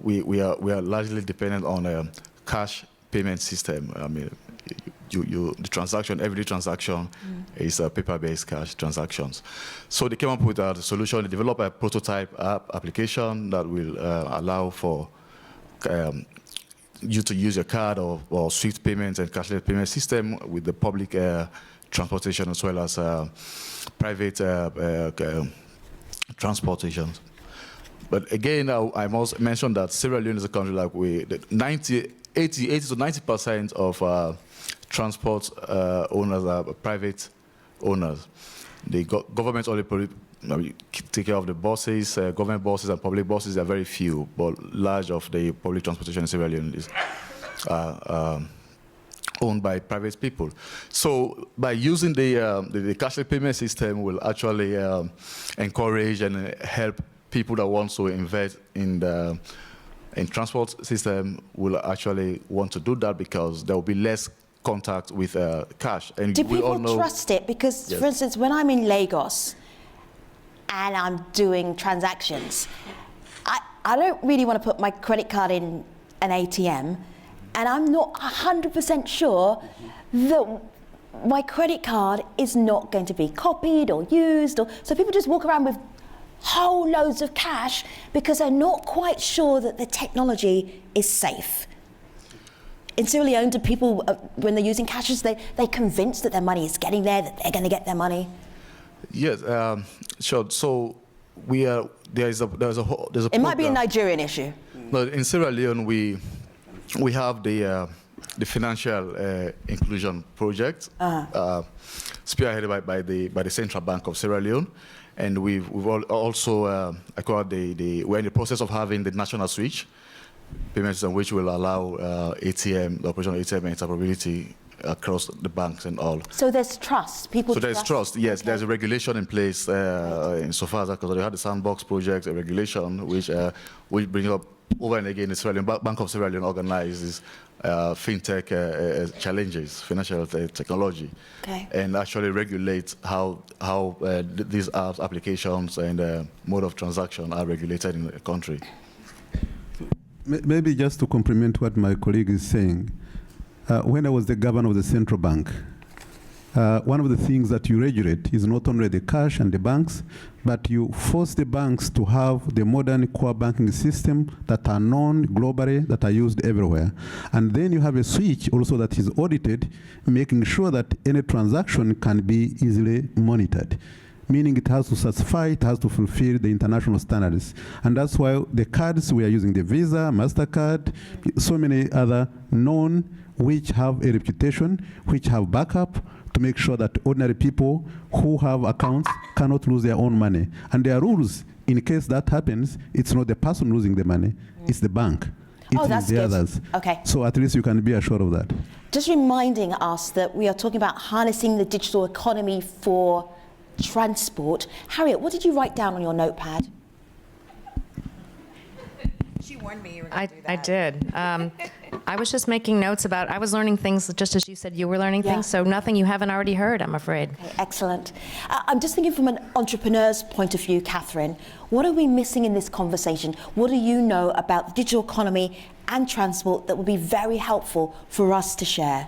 we are largely dependent on a cash payment system. I mean, the transaction, every transaction is paper-based cash transactions. So they came up with a solution. They developed a prototype app application that will allow for you to use your card or SWIFT payments and cashless payment system with the public transportation as well as private transportation. But again, I must mention that Sierra Leone is a country like 80 to 90% of transport owners are private owners. The government only take care of the buses, government buses and public buses are very few, but large of the public transportation in Sierra Leone is owned by private people. So by using the cashless payment system will actually encourage and help people that want to invest in the transport system will actually want to do that, because there will be less contact with cash. And
do
we all
people
know,
trust it? Because,
yes.
for instance, when I'm in Lagos and I'm doing transactions, I don't really want to put my credit card in an ATM, and I'm not 100% sure that my credit card is not going to be copied or used. So people just walk around with whole loads of cash because they're not quite sure that the technology is safe. In Sierra Leone, do people, when they're using cashes, they convinced that their money is getting there, that they're going to get their money?
Yes, sure. So there's a
It might be a Nigerian issue.
No, in Sierra Leone, we have the financial inclusion project, spearheaded by the Central Bank of Sierra Leone, and we've also acquired we're in the process of having the national switch payment system, which will allow the operation of ATM interoperability across the banks and all.
So there's trust. People
So there's trust, yes. There's a regulation in place insofar as because they had the Sandbox project, a regulation which brings up over and again, the Sierra Leone, Bank of Sierra Leone organizes fintech challenges, financial technology, and actually regulates how these apps, applications, and mode of transaction are regulated in the country.
Maybe just to complement what my colleague is saying, when I was the governor of the central bank, one of the things that you regulate is not only the cash and the banks, but you force the banks to have the modern core banking system that are known globally, that are used everywhere. And then you have a switch also that is audited, making sure that any transaction can be easily monitored. Meaning it has to satisfy, it has to fulfill the international standards. And that's why the cards we are using, the Visa, MasterCard, so many other known, which have a reputation, which have backup, to make sure that ordinary people who have accounts cannot lose their own money. And there are rules. In case that happens, it's not the person losing the money, it's the bank. It is
that's
the
good.
others.
Okay.
So at least you can be assured of that.
Just reminding us that we are talking about harnessing the digital economy for transport. Harriet, what did you write down on your notepad?
She warned me you were going to do that.
I did. I was just making notes about, I was learning things just as you said you were learning things, so nothing you haven't already heard, I'm afraid.
Okay, excellent. I'm just thinking from an entrepreneur's point of view, Catherine, what are we missing in this conversation? What do you know about the digital economy and transport that would be very helpful for us to share?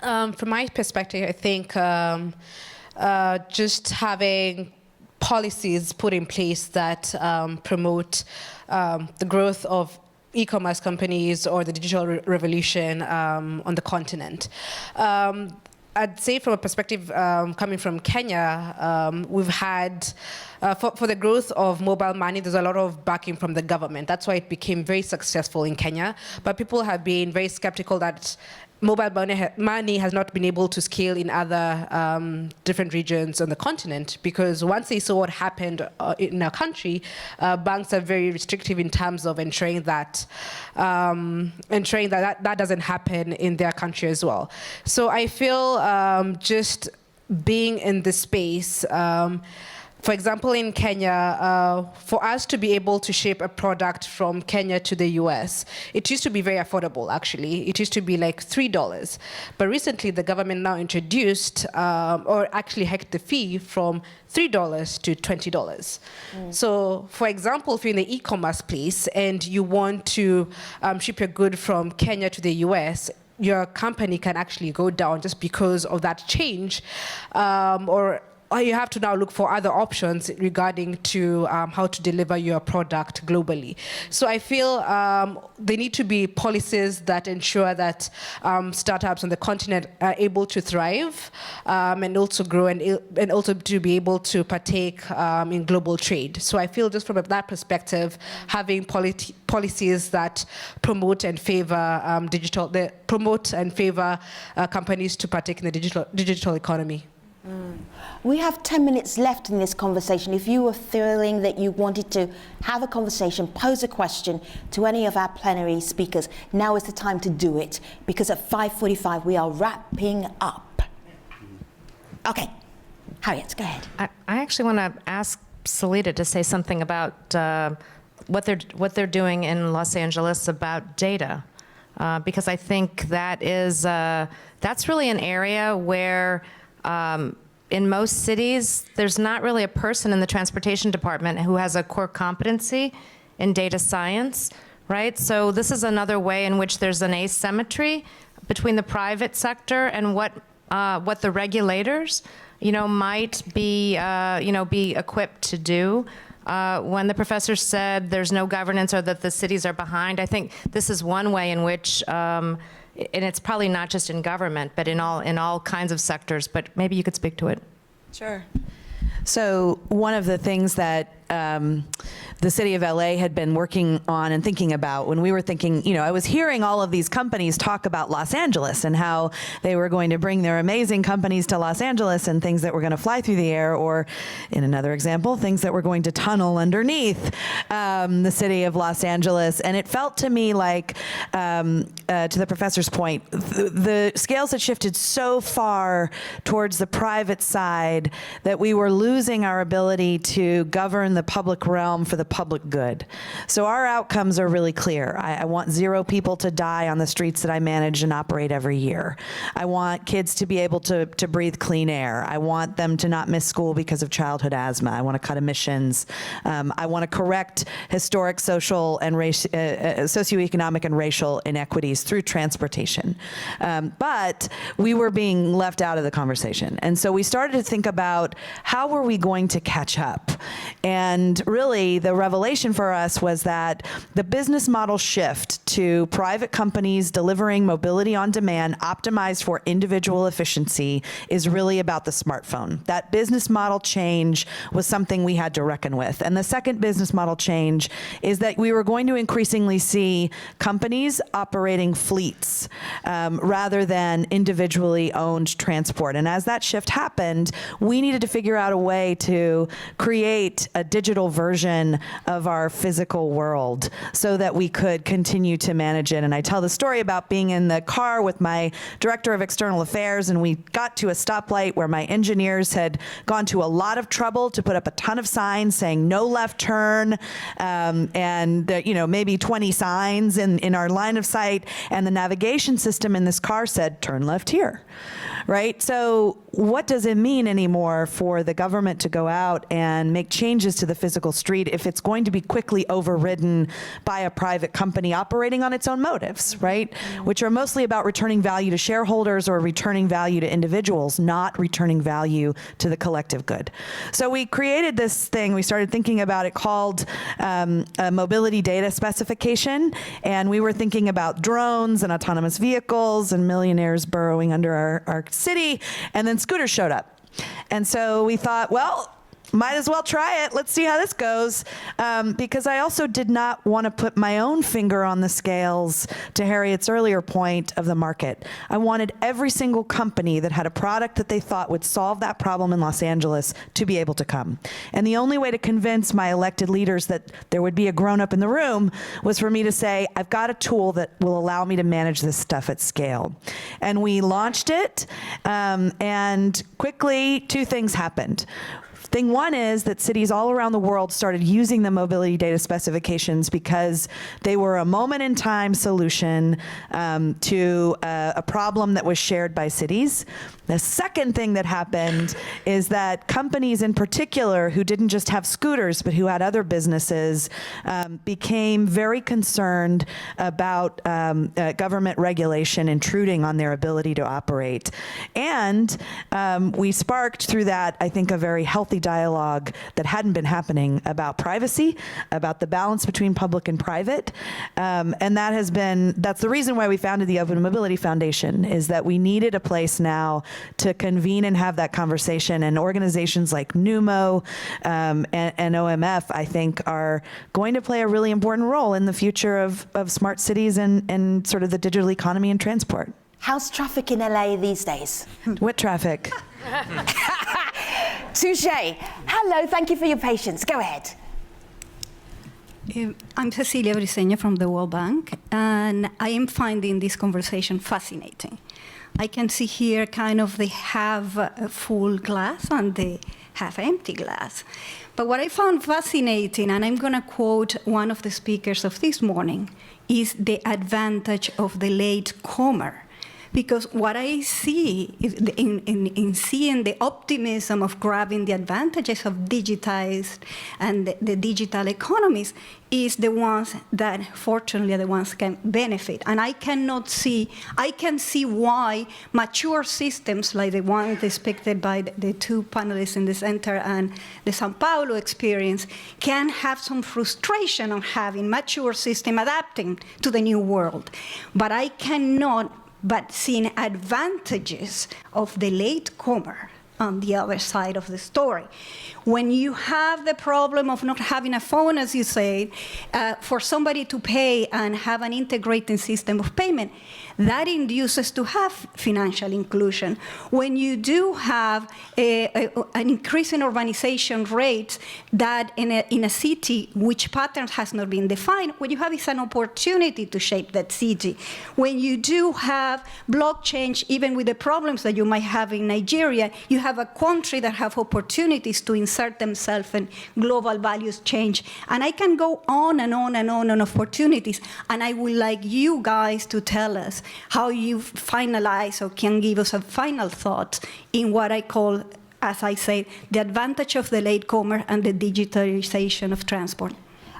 From my perspective, I think just having policies put in place that promote the growth of e-commerce companies or the digital revolution on the continent. I'd say from a perspective coming from Kenya, we've had, for the growth of mobile money, there's a lot of backing from the government. That's why it became very successful in Kenya. But people have been very skeptical that mobile money has not been able to scale in other different regions on the continent, because once they saw what happened in our country, banks are very restrictive in terms of ensuring that that doesn't happen in their country as well. So I feel just being in this space, for example, in Kenya, for us to be able to ship a product from Kenya to the US, it used to be very affordable, actually. It used to be like $3. But recently, the government now introduced, or actually hiked the fee from $3 to $20. So, for example, if you're in the e-commerce place and you want to ship your good from Kenya to the US, your company can actually go down just because of that change, or you have to now look for other options regarding to how to deliver your product globally. So I feel there need to be policies that ensure that startups on the continent are able to thrive and also grow and also to be able to partake in global trade. So I feel just from that perspective, having policies that promote and favor companies to partake in the digital economy.
We have 10 minutes left in this conversation. If you were feeling that you wanted to have a conversation, pose a question to any of our plenary speakers, now is the time to do it, because at 5:45 we are wrapping up. Okay, Harriet, go ahead.
I actually want to ask Salida to say something about what they're doing in Los Angeles about data, because I think that is that's really an area where in most cities, there's not really a person in the transportation department who has a core competency in data science, right? So this is another way in which there's an asymmetry between the private sector and what the regulators, might be, be equipped to do. When the professor said there's no governance or that the cities are behind, I think this is one way in which and it's probably not just in government, but in all kinds of sectors, but maybe you could speak to it.
Sure. So one of the things that the city of LA had been working on and thinking about when we were thinking, I was hearing all of these companies talk about Los Angeles and how they were going to bring their amazing companies to Los Angeles and things that were going to fly through the air, or in another example, things that were going to tunnel underneath the city of Los Angeles. And it felt to me like to the professor's point, the scales had shifted so far towards the private side that we were losing our ability to govern the public realm for the public good. So our outcomes are really clear. I want 0 people to die on the streets that I manage and operate every year. I want kids to be able to breathe clean air. I want them to not miss school because of childhood asthma. I want to cut emissions. I want to correct historic social and socioeconomic and racial inequities through transportation. But we were being left out of the conversation. And so we started to think about how were we going to catch up? And really the revelation for us was that the business model shift to private companies delivering mobility on demand optimized for individual efficiency is really about the smartphone. That business model change was something we had to reckon with. And the second business model change is that we were going to increasingly see companies operating fleets rather than individually owned transport. And as that shift happened, we needed to figure out a way to create a digital version of our physical world so that we could continue to manage it. And I tell the story about being in the car with my director of external affairs, and we got to a stoplight where my engineers had gone to a lot of trouble to put up a ton of signs saying no left turn, and maybe 20 signs in our line of sight, and the navigation system in this car said turn left here, right? So what does it mean anymore for the government to go out and make changes to the physical street if it's going to be quickly overridden by a private company operating on its own motives, right? Which are mostly about returning value to shareholders or returning value to individuals, not returning value to the collective good. So we created this thing, we started thinking about it called a mobility data specification, and we were thinking about drones and autonomous vehicles and millionaires burrowing under our city, and then scooters showed up. And so we thought, well, might as well try it. Let's see how this goes. Because I also did not want to put my own finger on the scales, to Harriet's earlier point, of the market. I wanted every single company that had a product that they thought would solve that problem in Los Angeles to be able to come. And the only way to convince my elected leaders that there would be a grown-up in the room was for me to say, I've got a tool that will allow me to manage this stuff at scale. And we launched it, and quickly 2 things happened. Thing one is that cities all around the world started using the mobility data specifications because they were a moment in time solution to a problem that was shared by cities. The second thing that happened is that companies in particular who didn't just have scooters but who had other businesses became very concerned about government regulation intruding on their ability to operate. And we sparked through that, I think, a very healthy dialogue that hadn't been happening about privacy, about the balance between public and private. And that's the reason why we founded the Open Mobility Foundation, is that we needed a place now to convene and have that conversation. And organizations like NUMO and OMF, I think, are going to play a really important role in the future of smart cities and sort of the digital economy and transport.
How's traffic in LA these days?
What traffic?
Touche. Hello, thank you for your patience. Go ahead.
I'm Cecilia Briseño from the World Bank, and I am finding this conversation fascinating. I can see here kind of the half full glass and the half empty glass. But what I found fascinating, and I'm going to quote one of the speakers of this morning, is the advantage of the latecomer. Because what I see in seeing the optimism of grabbing the advantages of digitized and the digital economies is the ones that, fortunately, are the ones can benefit. And I can see why mature systems like the one depicted by the 2 panelists in the center and the Sao Paulo experience can have some frustration on having mature system adapting to the new world. But I cannot but seeing advantages of the latecomer on the other side of the story. When you have the problem of not having a phone, as you say, for somebody to pay and have an integrated system of payment, that induces to have financial inclusion. When you do have an increase in urbanization rates that in a city which patterns has not been defined, what you have is an opportunity to shape that city. When you do have block change, even with the problems that you might have in Nigeria, you have a country that have opportunities to insert themselves in global values change. And I can go on and on and on opportunities, and I would like you guys to tell us how you finalize or can give us a final thought in what I call, as I say, the advantage of the latecomer and the digitalization of transport.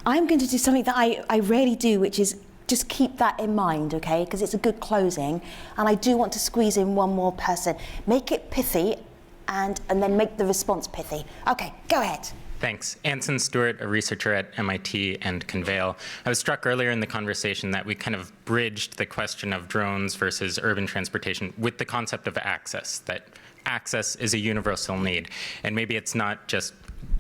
I'm going to do something that I rarely do, which is just keep that in mind, okay? Because it's a good closing. And I do want to squeeze in one more person. Make it pithy and then make the response pithy. Okay, go ahead.
Thanks. Anson Stewart, a researcher at MIT and Convail. I was struck earlier in the conversation that we kind of bridged the question of drones versus urban transportation with the concept of access, that access is a universal need. And maybe it's not just,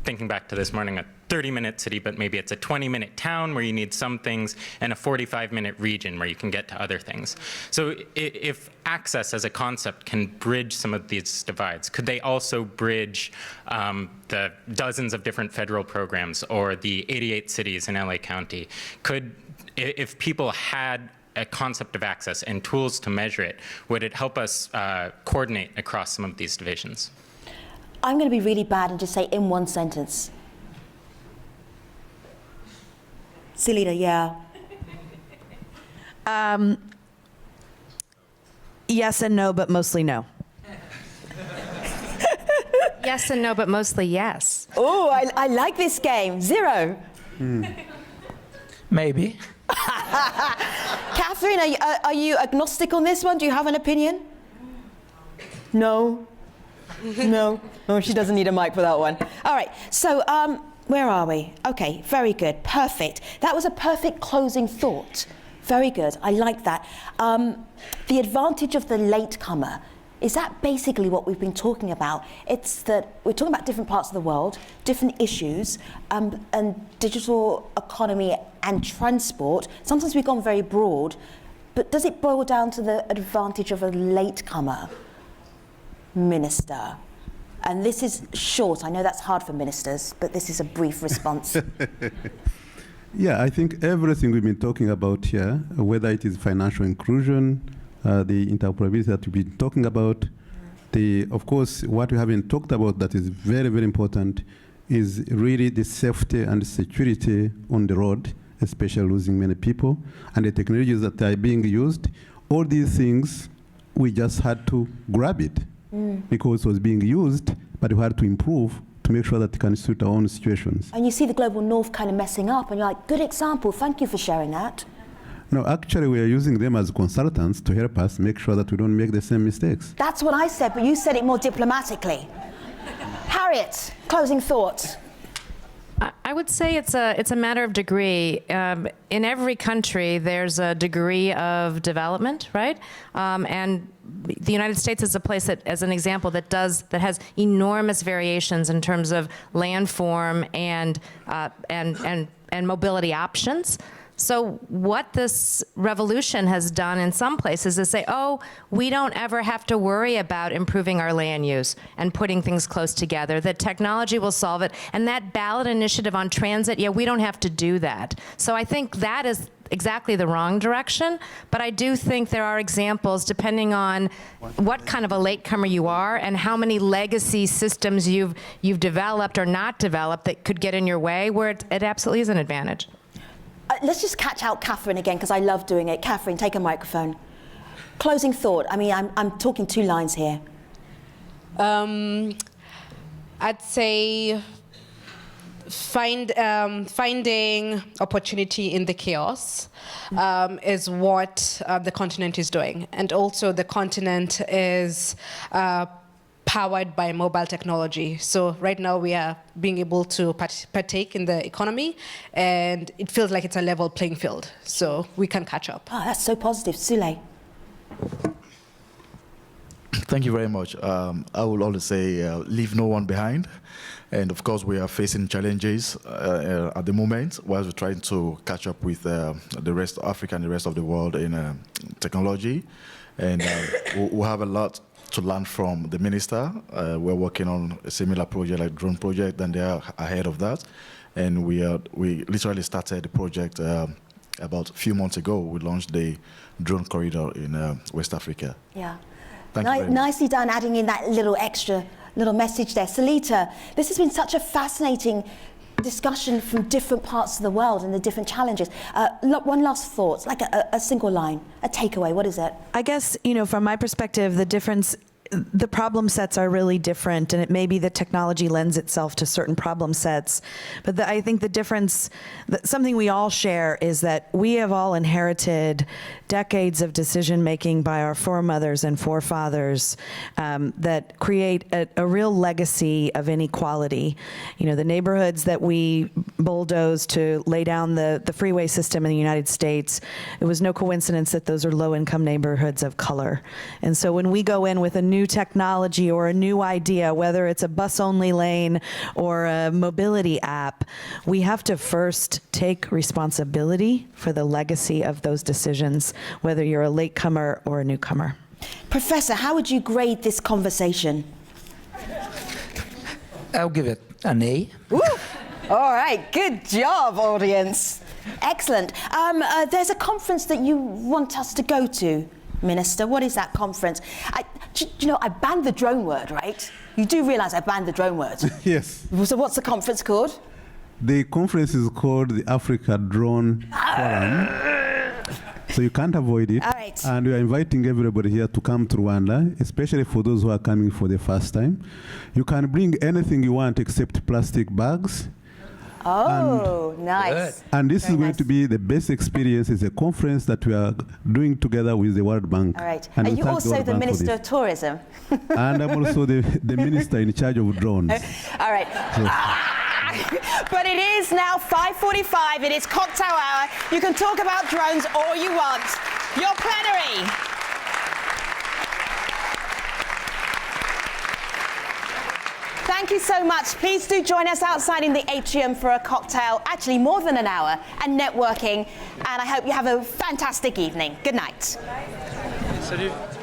thinking back to this morning, a 30-minute city, but maybe it's a 20-minute town where you need some things and a 45-minute region where you can get to other things. So if access as a concept can bridge some of these divides, could they also bridge the dozens of different federal programs or the 88 cities in LA County? Could, if people had a concept of access and tools to measure it, would it help us coordinate across some of these divisions?
I'm going to be really bad and just say in one sentence. Salida, yeah.
Yes and no, but mostly no.
Yes and no, but mostly yes.
Oh, I like this game. 0.
Maybe.
Catherine, are you agnostic on this one? Do you have an opinion? No. No. Oh, she doesn't need a mic for that one. All right. So, where are we? Okay, very good. Perfect. That was a perfect closing thought. Very good. I like that. The advantage of the latecomer, is that basically what we've been talking about? It's that we're talking about different parts of the world, different issues, and digital economy and transport. Sometimes we've gone very broad, but does it boil down to the advantage of a latecomer? Minister. And this is short. I know that's hard for ministers, but this is a brief response.
Yeah, I think everything we've been talking about here, whether it is financial inclusion, the interoperability that we've been talking about, of course, what we haven't talked about that is very, very important is really the safety and security on the road, especially losing many people, and the technologies that are being used. All these things, we just had to grab it. Because it was being used, but we had to improve to make sure that it can suit our own situations.
And you see the global north kind of messing up, and you're like, good example, thank you for sharing that.
No, actually, we are using them as consultants to help us make sure that we don't make the same mistakes.
That's what I said, but you said it more diplomatically. Harriet, closing thoughts.
I would say it's a matter of degree. In every country, there's a degree of development, right? And the United States is a place that, as an example, that has enormous variations in terms of landform and mobility options. So what this revolution has done in some places is say, oh, we don't ever have to worry about improving our land use and putting things close together. The technology will solve it. And that ballot initiative on transit, yeah, we don't have to do that. So I think that is exactly the wrong direction, but I do think there are examples, depending on what kind of a latecomer you are and how many legacy systems you've developed or not developed that could get in your way, where it absolutely is an advantage.
Let's just catch out Catherine again, because I love doing it. Catherine, take a microphone. Closing thought. I mean, I'm talking 2 lines here.
I'd say finding opportunity in the chaos is what the continent is doing. And also the continent is powered by mobile technology. So right now we are being able to partake in the economy, and it feels like it's a level playing field. So we can catch up.
Oh, that's so positive. Sule.
Thank you very much. I will always say, leave no one behind. And of course, we are facing challenges at the moment while we're trying to catch up with the rest of Africa and the rest of the world in technology. And we have a lot to learn from the minister. We're working on a similar project like drone project, and they are ahead of that. And we literally started the project about a few months ago. We launched the drone corridor in West Africa.
Yeah.
Thank you very much.
Nicely done, adding in that little extra little message there. Salita, this has been such a fascinating discussion from different parts of the world and the different challenges. One last thought, like a single line, a takeaway, what is it?
I guess, from my perspective, the problem sets are really different, and it may be that technology lends itself to certain problem sets. But I think the difference, something we all share, is that we have all inherited decades of decision making by our foremothers and forefathers that create a real legacy of inequality. The neighborhoods that we bulldozed to lay down the freeway system in the United States, it was no coincidence that those are low-income neighborhoods of color. And so when we go in with a new technology or a new idea, whether it's a bus-only lane or a mobility app, we have to first take responsibility for the legacy of those decisions, whether you're a latecomer or a newcomer.
Professor, how would you grade this conversation?
I'll give it an A.
Woo! All right, good job, audience. Excellent. There's a conference that you want us to go to, Minister. What is that conference? I banned the drone word, right? You do realize I banned the drone word?
Yes.
So what's the conference called?
The conference is called the Africa Drone Forum. So you can't avoid it.
All right.
And we are inviting everybody here to come to Rwanda, especially for those who are coming for the first time. You can bring anything you want except plastic bags.
Oh, nice.
And this is going to be the best experience. It's a conference that we are doing together with the World Bank.
All right.
And
are you also the Minister of Tourism?
And I'm also the minister in charge of drones.
All right. But it is now 5:45. It is cocktail hour. You can talk about drones all you want. Your plenary. Thank you so much. Please do join us outside in the atrium for a cocktail, actually more than an hour, and networking. And I hope you have a fantastic evening. Good night.
Salut.